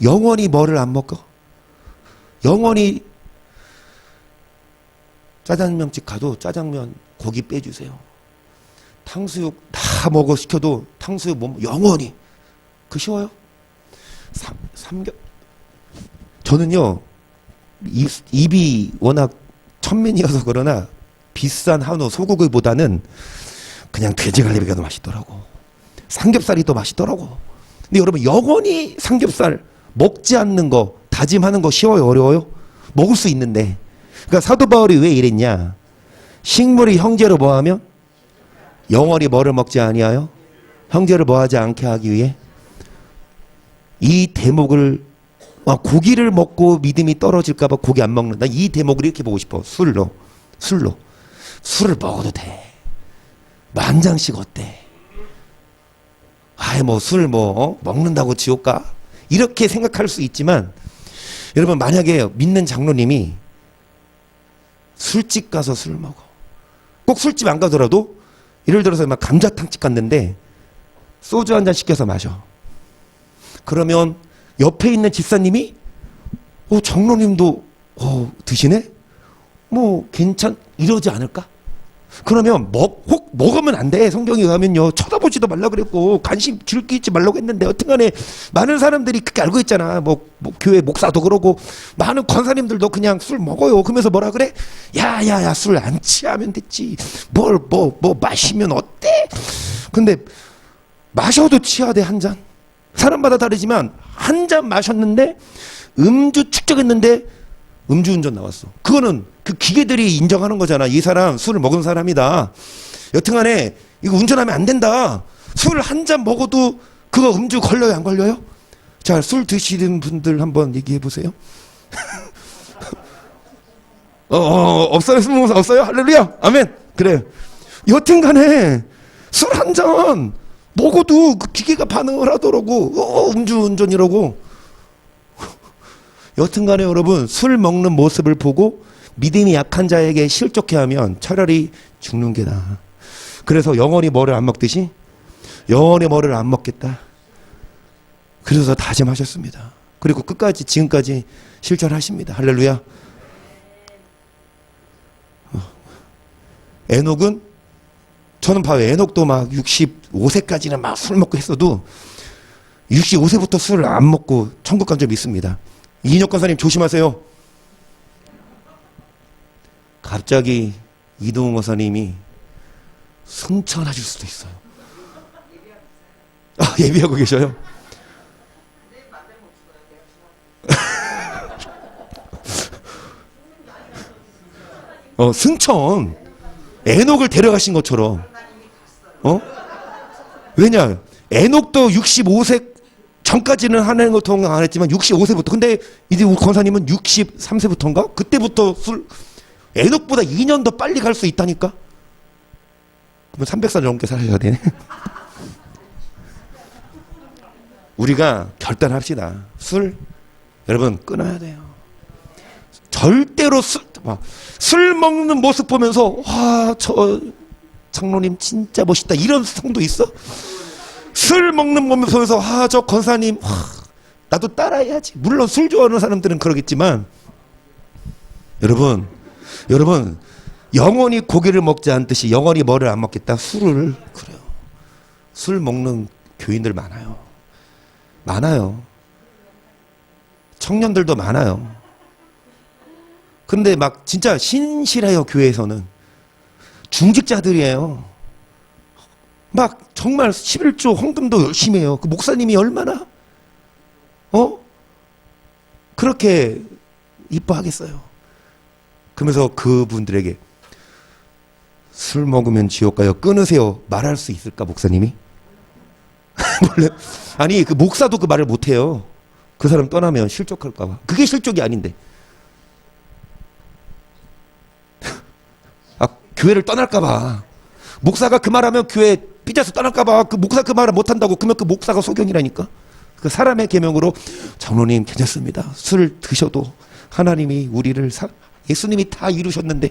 영원히 뭐를 안 먹어? 영원히 짜장면집 가도 짜장면 고기 빼주세요. 탕수육 다 먹어 시켜도 탕수육 뭐 영원히. 그 쉬워요? 저는요 입이 워낙 천면이어서 그러나 비싼 한우 소고기보다는 그냥 돼지갈비가 더 맛있더라고. 삼겹살이 더 맛있더라고. 근데 여러분 영원히 삼겹살 먹지 않는 거 다짐하는 거 쉬워요 어려워요? 먹을 수 있는데. 그러니까 사도 바울이 왜 이랬냐. 식물이 형제로 뭐하면 영원히 뭐를 먹지 아니하여 형제를 뭐하지 않게 하기 위해. 이 대목을 고기를 먹고 믿음이 떨어질까 봐 고기 안 먹는다. 이 대목을 이렇게 보고 싶어. 술로 술을 먹어도 돼. 만 장씩 어때? 뭐 술 먹는다고 지옥 가? 이렇게 생각할 수 있지만 여러분 만약에 믿는 장로님이 술집 가서 술 먹어. 꼭 술집 안 가더라도 예를 들어서 막 감자탕집 갔는데 소주 한 잔 시켜서 마셔. 그러면 옆에 있는 집사님이 장로님도 드시네? 뭐 이러지 않을까? 그러면 혹 먹으면 안 돼. 성경에 의하면요 쳐다보지도 말라 그랬고 관심 즐기지 말라고 했는데 어쨌간에 많은 사람들이 그렇게 알고 있잖아. 뭐 교회 목사도 그러고 많은 권사님들도 그냥 술 먹어요. 그러면서 뭐라 그래? 야야야 술 안 취하면 됐지. 뭐 마시면 어때? 근데 마셔도 취하대. 한 잔. 사람마다 다르지만 한 잔 마셨는데 음주 측정했는데 음주운전 나왔어. 그거는 그 기계들이 인정하는 거잖아. 이 사람 술을 먹은 사람이다. 여튼간에 이거 운전하면 안 된다. 술 한 잔 먹어도 그거 음주 걸려요 안 걸려요? 자, 술 드시는 분들 한번 얘기해 보세요. 없어요? 술 먹는 사람 없어요? 할렐루야 아멘. 그래. 여튼간에 술 한 잔 먹어도 그 기계가 반응을 하더라고. 음주운전이라고. 여튼간에 여러분 술 먹는 모습을 보고 믿음이 약한 자에게 실족해 하면 차라리 죽는 게 나아. 그래서 영원히 뭐를 안 먹듯이 영원히 뭐를 안 먹겠다. 그래서 다짐하셨습니다. 그리고 끝까지 지금까지 실천하십니다. 할렐루야. 에녹은 저는 봐요. 에녹도 막 65세까지는 막 술 먹고 했어도 65세부터 술을 안 먹고 천국 간 적이 있습니다. 이인혁 권사님 조심하세요. 갑자기 이동훈 권사님이 승천하실 수도 있어요. 예비하고 계셔요? 승천. 에녹을 데려가신 것처럼. 왜냐? 에녹도 65세 전까지는 하나님 통화 안 했지만 65세부터. 근데 이제 우리 권사님은 63세부터인가? 그때부터 술, 에녹보다 2년 더 빨리 갈 수 있다니까? 그러면 300살 넘게 살아야 되네. 우리가 결단합시다. 술, 여러분, 끊어야 돼요. 절대로 술 먹는 모습 보면서, 와, 저 장로님 진짜 멋있다. 이런 성도 있어? 술 먹는 모습 보면서, 아, 저 권사님, 와, 나도 따라해야지. 물론 술 좋아하는 사람들은 그러겠지만, 여러분, 영원히 고기를 먹지 않듯이 영원히 뭐를 안 먹겠다? 술을. 그래요. 술 먹는 교인들 많아요. 많아요. 청년들도 많아요. 근데 막 진짜 신실해요. 교회에서는 중직자들이에요. 막 정말 11조 헌금도 열심히 해요. 그 목사님이 얼마나 그렇게 이뻐하겠어요. 그러면서 그분들에게 술 먹으면 지옥 가요, 끊으세요, 말할 수 있을까? 목사님이? 몰래. 아니, 그 목사도 그 말을 못해요. 그 사람 떠나면 실족할까봐. 그게 실족이 아닌데. 아, 교회를 떠날까봐. 목사가 그 말하면 교회 삐져서 떠날까봐. 그 목사 그 말을 못한다고. 그러면 그 목사가 소경이라니까. 그 사람의 계명으로 장로님 괜찮습니다. 술을 드셔도 하나님이 우리를 예수님이 다 이루셨는데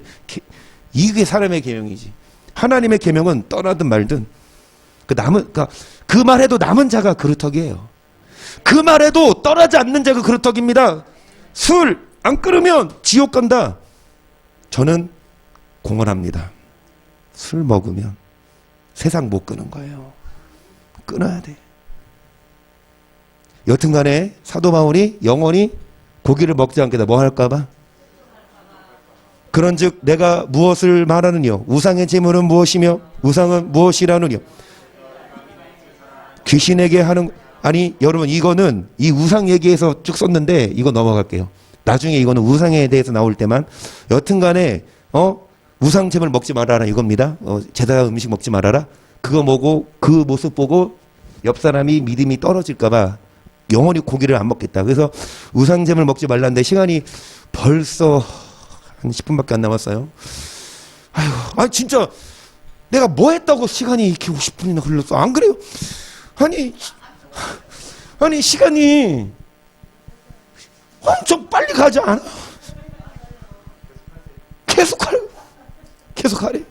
이게 사람의 계명이지. 하나님의 계명은 떠나든 말든 그 말해도 남은 자가 그루터기예요. 그 말해도 떠나지 않는 자가 그루터기입니다. 술 안 끊으면 지옥 간다. 저는 공언합니다. 술 먹으면 세상 못 끄는 거예요. 끊어야 돼. 여튼간에 사도 바울이 영원히 고기를 먹지 않겠다. 뭐 할까봐? 그런즉 내가 무엇을 말하느뇨? 우상의 제물은 무엇이며 우상은 무엇이라느뇨? 귀신에게 하는. 아니 여러분, 이거는 이 우상 얘기에서 쭉 썼는데 이거 넘어갈게요. 나중에 이거는 우상에 대해서 나올 때만. 여튼간에 우상 제물 먹지 말아라 이겁니다. 제사 음식 먹지 말아라. 그거 보고 그 모습 보고 옆 사람이 믿음이 떨어질까봐 영원히 고기를 안 먹겠다. 그래서 우상 제물 먹지 말라는데 시간이 벌써 한 10분밖에 안 남았어요. 아유, 진짜 내가 뭐 했다고 시간이 이렇게 50분이나 흘렀어? 안 그래요? 아니 시간이 엄청 빨리 가지 않아? 계속 하래.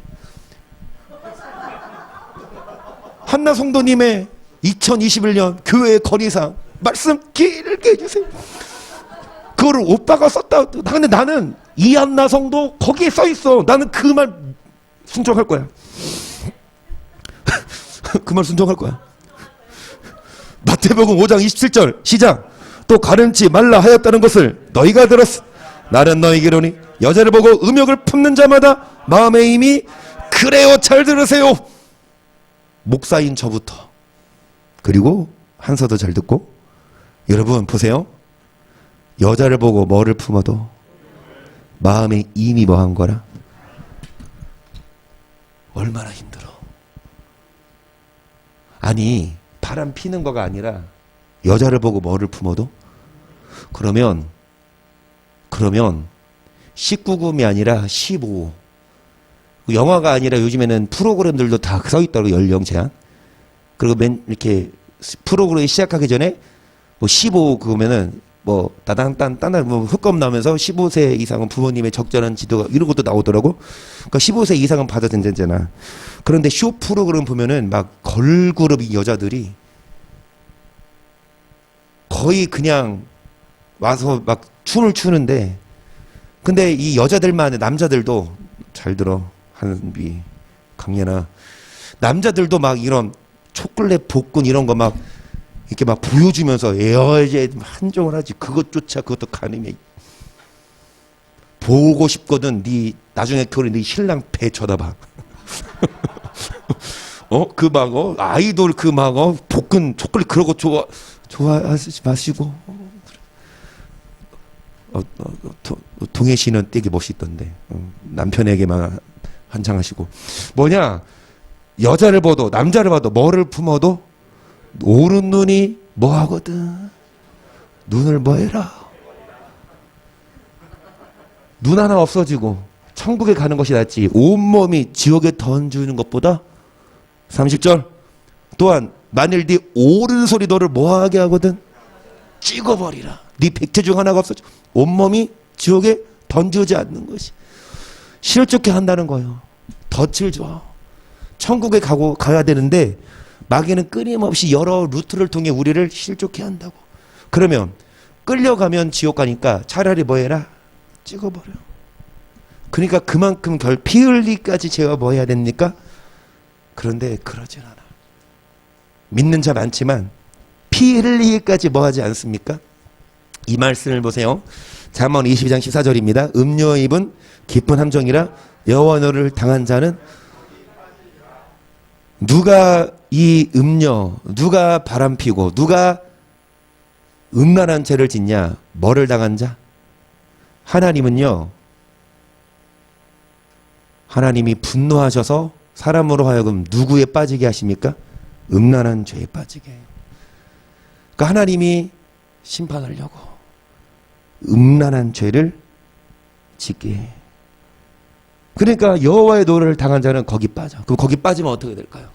한나 성도님의 2021년 교회 건의사항 말씀 길게 해주세요. 그거를 오빠가 썼다. 근데 나는 이한나 성도 거기에 써 있어. 나는 그 말 순종할 거야. 그 말 순종할 거야. 마태복음 5장 27절 시작. 또 가른치 말라 하였다는 것을 너희가 들었어. 나는 너희에게로니 여자를 보고 음욕을 품는 자마다 마음의 힘이 그래요. 잘 들으세요. 목사인 저부터. 그리고 한서도 잘 듣고. 여러분 보세요. 여자를 보고 뭐를 품어도 마음에 이미 뭐한 거라? 얼마나 힘들어. 아니 바람 피는 거가 아니라 여자를 보고 뭐를 품어도? 그러면 19금이 아니라 15. 영화가 아니라 요즘에는 프로그램들도 다 써 있더라고. 연령 제한. 그리고 이렇게 프로그램이 시작하기 전에 뭐 15 그러면은 뭐 따당딴 뭐 흑검 나오면서 15세 이상은 부모님의 적절한 지도가 이런 것도 나오더라고. 그러니까 15세 이상은 받아도 된잖아. 그런데 쇼 프로그램 보면은 막 걸그룹 여자들이 거의 그냥 와서 막 춤을 추는데, 근데 이 여자들만, 남자들도 잘 들어 한비 강연아, 남자들도 막 이런 초콜릿 복근 이런 거 막 이렇게 막 보여주면서 이제 한정을 하지. 그것조차 그것도 가늠해. 보고 싶거든. 네 나중에 결혼 네 신랑 배 쳐다봐. 그 막 아이돌 그 막 복근 초콜릿 그런 거 좋아하지 마시고. 동해 씨는 되게 멋있던데. 남편에게만 환장하시고. 뭐냐? 여자를 봐도 남자를 봐도 뭐를 품어도 오른 눈이 뭐 하거든? 눈을 뭐 해라? 눈 하나 없어지고 천국에 가는 것이 낫지 온몸이 지옥에 던지는 것보다. 30절 또한 만일 네 오른손이 너를 뭐하게 하거든? 찍어버리라. 네 백체 중 하나가 없어져 온몸이 지옥에 던지지 않는 것이 실족해 한다는 거예요. 덫을 줘. 천국에 가야 되는데 마귀는 끊임없이 여러 루트를 통해 우리를 실족해 한다고. 그러면 끌려가면 지옥 가니까 차라리 뭐 해라? 찍어버려. 그러니까 그만큼 피 흘리까지 제가 뭐 해야 됩니까? 그런데 그러진 않아. 믿는 자 많지만 피 흘리기까지 뭐 하지 않습니까? 이 말씀을 보세요. 잠언 22장 14절입니다. 음료 입은 깊은 함정이라 여호와 너를 당한 자는. 누가 이 음녀, 누가 바람피고 누가 음란한 죄를 짓냐? 뭐를 당한 자? 하나님은요, 하나님이 분노하셔서 사람으로 하여금 누구에 빠지게 하십니까? 음란한 죄에 빠지게 해요. 그러니까 하나님이 심판하려고 음란한 죄를 짓게 해. 그러니까 여호와의 노를 당한 자는 거기 빠져. 그럼 거기 빠지면 어떻게 될까요?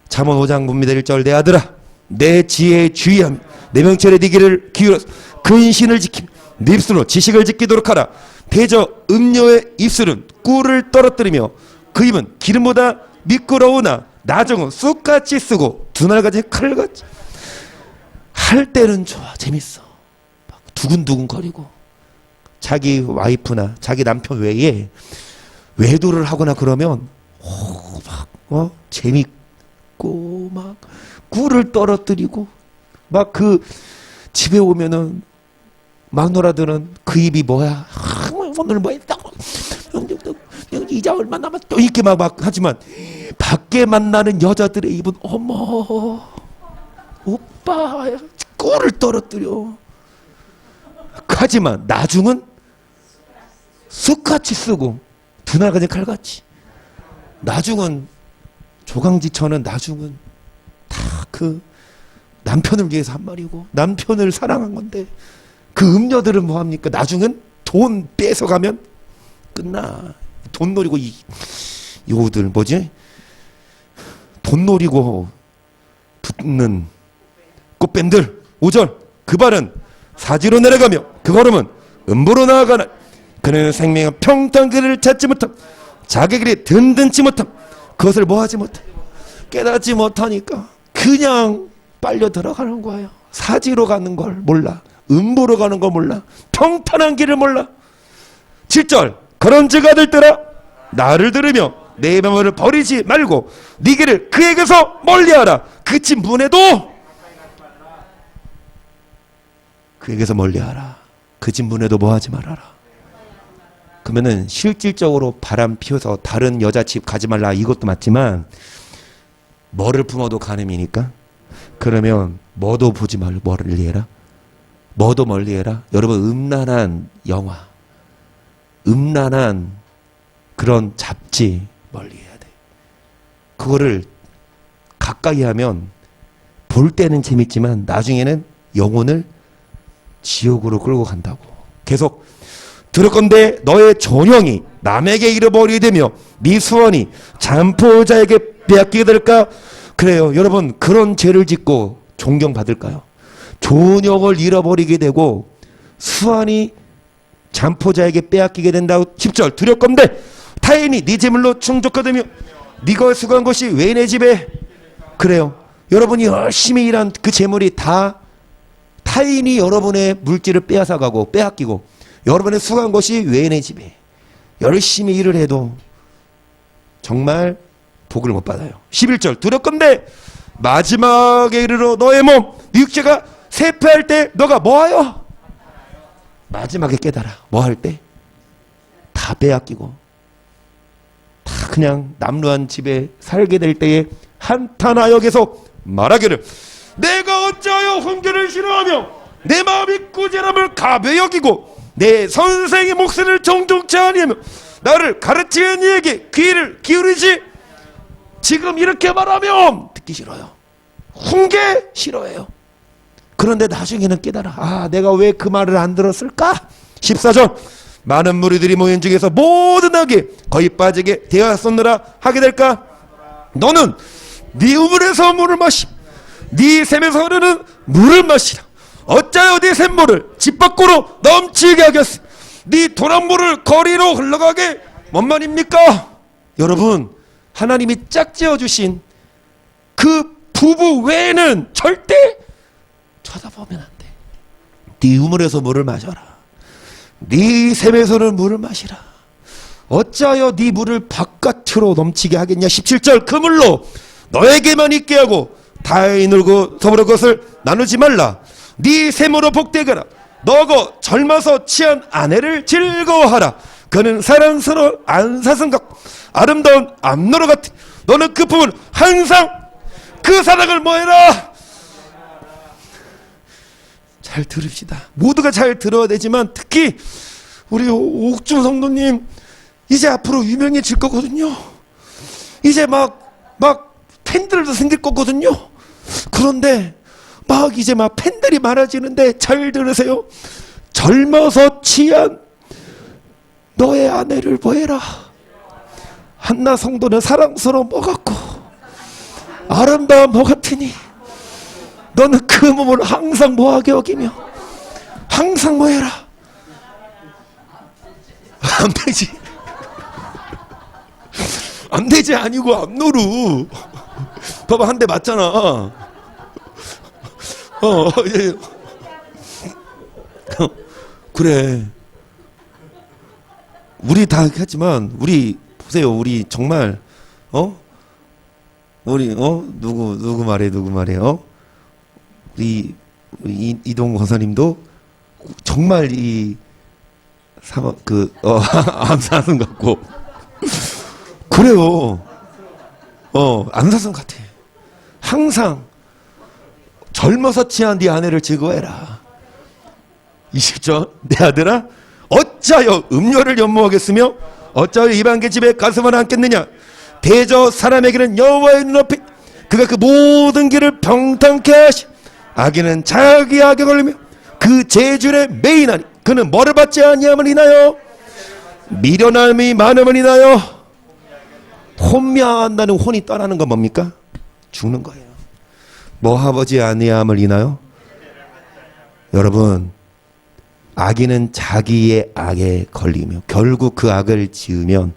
잠언 5장 봅니다. 1절 내 아들아 내 지혜에 주의하며 내 명철에 네 귀를 기울여서 근신을 지키며 네 입술로 지식을 지키도록 하라. 대저 음녀의 입술은 꿀을 떨어뜨리며 그 입은 기름보다 미끄러우나 나중은 쑥같이 쓰고 두날같이 칼같이. 할 때는 좋아. 재밌어. 막 두근두근 거리고 자기 와이프나 자기 남편 외에 외도를 하거나 그러면 재밌고 막 꿀을 떨어뜨리고 막 그 집에 오면은 막노라들은 그 입이 뭐야? 오늘 뭐 했다고? 이제 얼마 남았다 이렇게 막 하지만 밖에 만나는 여자들의 입은 어머 오빠 꿀을 떨어뜨려. 하지만 나중은 쑥같이 쓰고 두날가지 칼같이. 나중은 조강지처는 나중은 다 그 남편을 위해서 한 말이고 남편을 사랑한 건데 그 음녀들은 뭐합니까? 나중은 돈 뺏어가면 끝나. 돈 노리고 요들 뭐지? 돈 노리고 붙는 꽃뱀들. 5절 그 발은 사지로 내려가며 그 걸음은 음부로 나아가나 그는 생명의 평탄길을 찾지 못함 자기 길이 든든치 못함 그것을 뭐하지 못함 깨닫지 못하니까 그냥 빨려 들어가는 거예요. 사지로 가는 걸 몰라. 음부로 가는 거 몰라. 평탄한 길을 몰라. 7절 그런 즉 아들들아 나를 들으며 내 명을 버리지 말고 네 길을 그에게서 멀리하라. 그치 문에도 그에게서 멀리하라. 그 집 문에도 뭐하지 말아라. 그러면은 실질적으로 바람 피워서 다른 여자 집 가지 말라 이것도 맞지만 뭐를 품어도 간음이니까 그러면 뭐도 보지 말고 멀리해라. 뭐도 멀리해라. 여러분 음란한 영화, 음란한 그런 잡지 멀리해야 돼. 그거를 가까이 하면 볼 때는 재밌지만 나중에는 영혼을 지옥으로 끌고 간다고. 계속 들었건대 너의 존형이 남에게 잃어버리게 되며 네 수원이 잠포자에게 빼앗기게 될까? 그래요. 여러분 그런 죄를 짓고 존경받을까요? 존형을 잃어버리게 되고 수완이 잠포자에게 빼앗기게 된다고. 10절 들었건대 타인이 네 재물로 충족하다며 네가 수고한 것이 왜 내 집에. 그래요. 여러분이 열심히 일한 그 재물이 다 타인이 여러분의 물질을 빼앗아가고 빼앗기고 여러분의 수고한 것이 왜 내 집에. 열심히 일을 해도 정말 복을 못 받아요. 11절 들었건대 마지막에 이르러 너의 몸 네 육체가 쇠퇴할 때 너가 뭐하여? 마지막에 깨달아. 뭐 할 때? 다 빼앗기고 다 그냥 남루한 집에 살게 될 때에 한탄하여 계속 말하기를 내가 어찌하여 훈계를 싫어하며 내 마음이 꾸지람을 가벼이 여기고 내 선생의 목소리를 정종치 아니하며 나를 가르치는 이에게 귀를 기울이지. 지금 이렇게 말하면 듣기 싫어요. 훈계 싫어해요. 그런데 나중에는 깨달아. 아, 내가 왜 그 말을 안 들었을까? 14절. 많은 무리들이 모인 중에서 모든 악에 거의 빠지게 되었었느라 하게 될까? 너는 네 우물에서 물을 마시, 네 샘에서 흐르는 물을 마시라. 어찌하여 네 샘물을 집 밖으로 넘치게 하겠어? 네 도난물을 거리로 흘러가게 뭔 말입니까? 여러분, 하나님이 짝지어 주신 그 부부 외에는 절대 쳐다보면 안 돼. 네 우물에서 물을 마셔라. 네 샘에서는 물을 마시라. 어찌하여 네 물을 바깥으로 넘치게 하겠냐? 17절. 그 물로 너에게만 있게 하고 다에 놀고 더불어 것을 나누지 말라. 네 샘으로 복되거라. 너고 젊어서 취한 아내를 즐거워하라. 그는 사랑스러운 안사슴 같고 아름다운 암노루 같아. 너는 그 품을 항상 그 사랑을 뭐해라. 잘 들읍시다. 모두가 잘 들어야 되지만 특히 우리 옥중 성도님 이제 앞으로 유명해질 거거든요. 이제 막 팬들도 생길 거거든요. 그런데 막 이제 막 팬들이 많아지는데 잘 들으세요. 젊어서 취한 너의 아내를 뭐해라. 한나 성도는 사랑스러운 뭐 같고 아름다운 뭐 같으니 너는 그 몸을 항상 뭐하게 여기며 항상 뭐해라. 암돼지 암돼지 아니고 암노루. 봐봐, 한 대 맞잖아. 예. 그래. 우리 다 했지만 우리 보세요. 우리 정말 우리 누구 말해 우리 이동 권사님도 정말 이 암사슴 같고 그래요. 암사슴 같아. 항상 젊어서 취한 네 아내를 즐거워해라. 20절. 내 아들아, 어찌하여 음료를 연모하겠으며 어찌하여 이방계 집에 가서만 앉겠느냐. 대저 사람에게는 여호와의 눈앞에 그가 그 모든 길을 평탄케 하시. 악인은 자기 악에 걸리며 그 재줄에 매이나니 그는 뭐를 받지 아니함을 인하여 미련함이 많음을 인하여. 혼미한다는 혼이 떠나는 건 뭡니까? 죽는 거예요. 뭐 하지 아니함을 인하여. 여러분, 악인은 자기의 악에 걸리며 결국 그 악을 지으면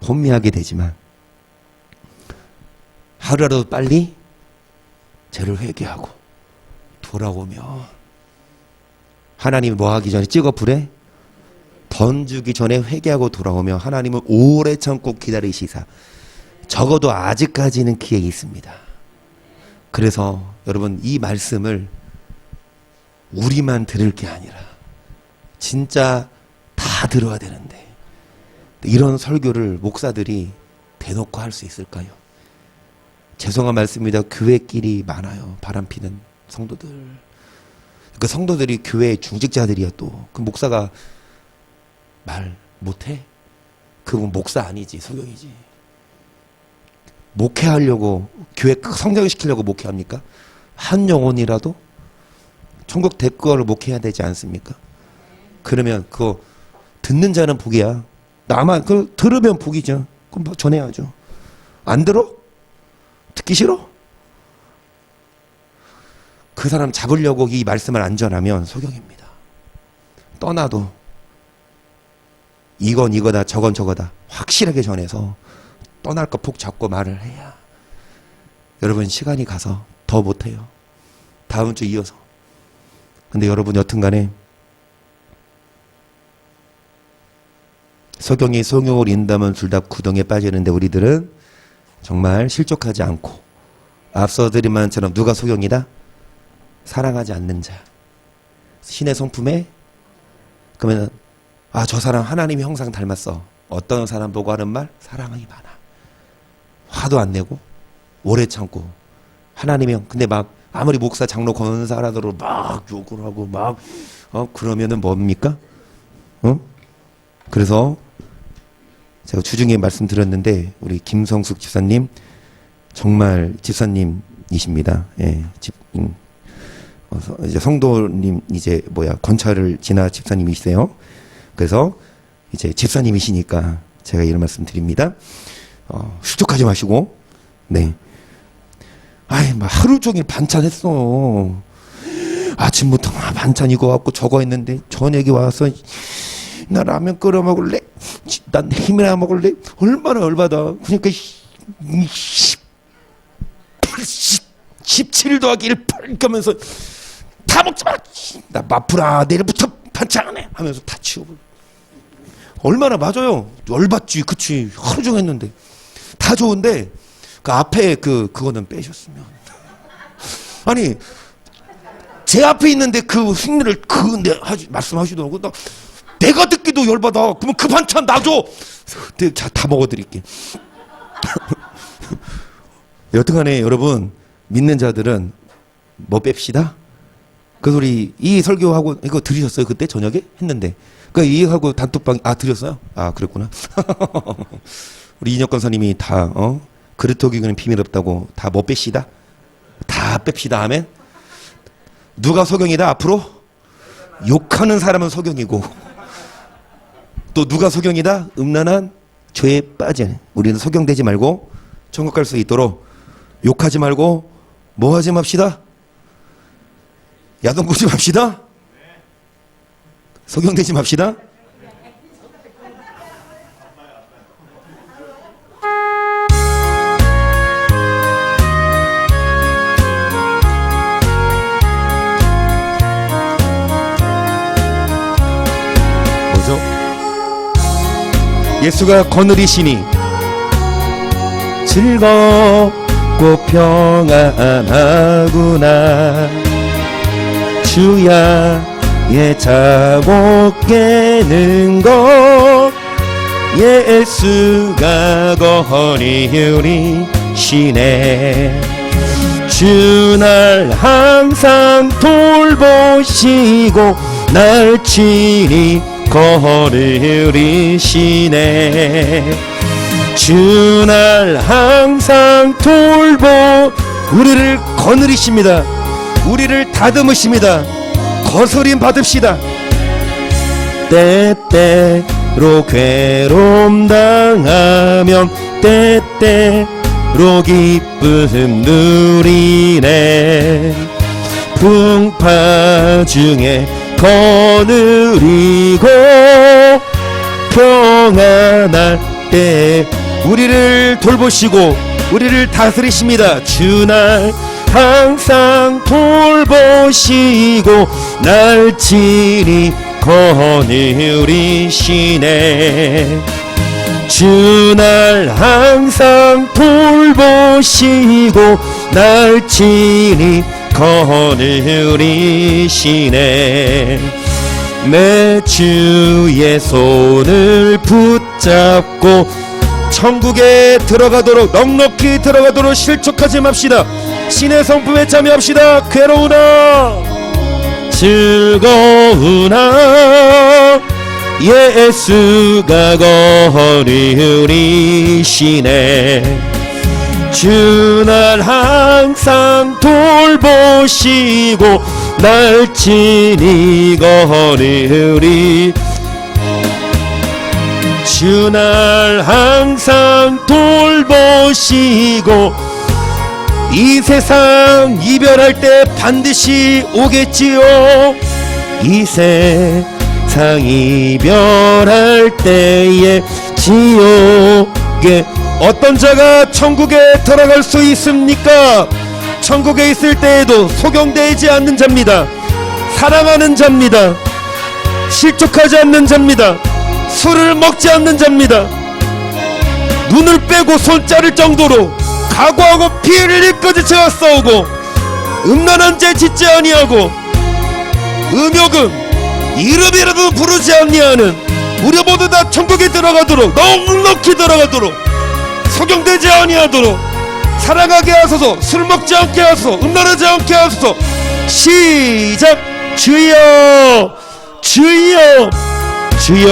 혼미하게 되지만 하루라도 빨리 죄를 회개하고 돌아오면 하나님이 뭐 하기 전에 찍어 불에 던지기 전에 회개하고 돌아오면 하나님은 오래 참고 기다리시사 적어도 아직까지는 기회 있습니다. 그래서 여러분, 이 말씀을 우리만 들을 게 아니라 진짜 다 들어야 되는데 이런 설교를 목사들이 대놓고 할 수 있을까요? 죄송한 말씀입니다. 교회끼리 많아요. 바람피는 성도들. 그 성도들이 교회 중직자들이야. 또 그 목사가 말 못해? 그분 목사 아니지, 소경이지. 목회하려고, 교회 성장시키려고 목회합니까? 한 영혼이라도 천국 대꾸를 목회해야 되지 않습니까? 그러면 그거 듣는 자는 복이야. 나만 그 들으면 복이죠. 그럼 전해야죠. 안 들어? 듣기 싫어? 그 사람 잡으려고 이 말씀을 안 전하면 소경입니다. 떠나도 이건 이거다 저건 저거다 확실하게 전해서 떠날 거 푹 잡고 말을 해야 여러분 시간이 가서 더 못해요. 다음 주 이어서. 근데 여러분 여튼간에 소경이 소경을 인다면 둘 다 구덩이에 빠지는데 우리들은 정말 실족하지 않고 앞서 드린 말처럼 누가 소경이다? 사랑하지 않는 자. 신의 성품에 그러면 저 사람 하나님의 형상 닮았어. 어떤 사람 보고 하는 말? 사랑이 많아. 화도 안 내고 오래 참고 하나님의 형. 근데 막 아무리 목사 장로 권사라도 막 욕을 하고 막 그러면은 뭡니까? 그래서 제가 주중에 말씀드렸는데 우리 김성숙 집사님 정말 집사님이십니다. 예, 이제 성도님 이제 건차를 지나 집사님이시세요. 그래서 이제 집사님이시니까 제가 이런 말씀 드립니다. 수족하지 마시고, 네. 막 하루 종일 반찬했어. 아침부터 반찬 이거 갖고 저거 했는데 저녁에 와서 나 라면 끓여 먹을래? 난 햄이나 먹을래? 얼마나 열받아. 그러니까 17 더하기 1 8 하면서 다 먹지 마. 나 마프라 내일부터 반찬 안 해 하면서 다 치우고. 얼마나 맞아요. 열받지. 그치. 하루 종일 했는데 다 좋은데 그 앞에 그거는 빼셨으면. 아니 제 앞에 있는데 그 흉내를 말씀하시더라고. 내가 듣기도 열받아. 그러면 그 반찬 놔줘. 자, 다 먹어드릴게. 여튼간에 여러분, 믿는 자들은 뭐 뺍시다? 그 소리, 이 설교하고 이거 들으셨어요? 그때 저녁에 했는데. 이하고 단톡방 들으셨어요? 그랬구나. 우리 이혁 권사님이 다 그릇토기는 비밀 없다고 다 뭐 뺍시다? 다 뺍시다. 아멘. 누가 소경이다 앞으로? 욕하는 사람은 소경이고, 또 누가 소경이다? 음란한 죄에 빠진. 우리는 소경되지 말고 천국 갈 수 있도록 욕하지 말고 뭐 하지 맙시다? 야동 보지 맙시다? 소경되지 맙시다? 예수가 거느리시니 즐겁고 평안하구나. 주야의 자고 깨는 것 예수가 거느리시네. 주날 항상 돌보시고 날 친히 거느리시네. 주날 항상 우리를 거느리십니다. 우리를 다듬으십니다. 거스림 받읍시다. 때때로 괴로움 당하면 때때로 기쁨 누리네. 풍파 중에 거느리고 평안할 때 우리를 돌보시고 우리를 다스리십니다. 주날 항상 돌보시고 날 친히 거느리시네. 주날 항상 돌보시고 날 친히 거느리시네. 내 주의 손을 붙잡고 천국에 들어가도록 넉넉히 들어가도록 실족하지 맙시다. 신의 성품에 참여합시다. 괴로우나 즐거우나 예수가 거느리시네. 주날 항상 돌보시고 날 친히 거느리. 주날 항상 돌보시고 이 세상 이별할 때 반드시 오겠지요. 이 세상 이별할 때에 지옥에 어떤 자가 천국에 들어갈 수 있습니까? 천국에 있을 때에도 소경되지 않는 자입니다. 사랑하는 자입니다. 실족하지 않는 자입니다. 술을 먹지 않는 자입니다. 눈을 빼고 손 자를 정도로 각오하고 피 흘릴 것이 싸우고 음란한 죄 짓지 아니하고 음욕은 이름이라도 부르지 아니하는 우리 모두 다 천국에 들어가도록 넉넉히 들어가도록 소경되지 아니하도록 사랑하게 하소서. 술 먹지 않게 하소서. 음란하지 않게 하소서. 시작. 주여 주여 주여.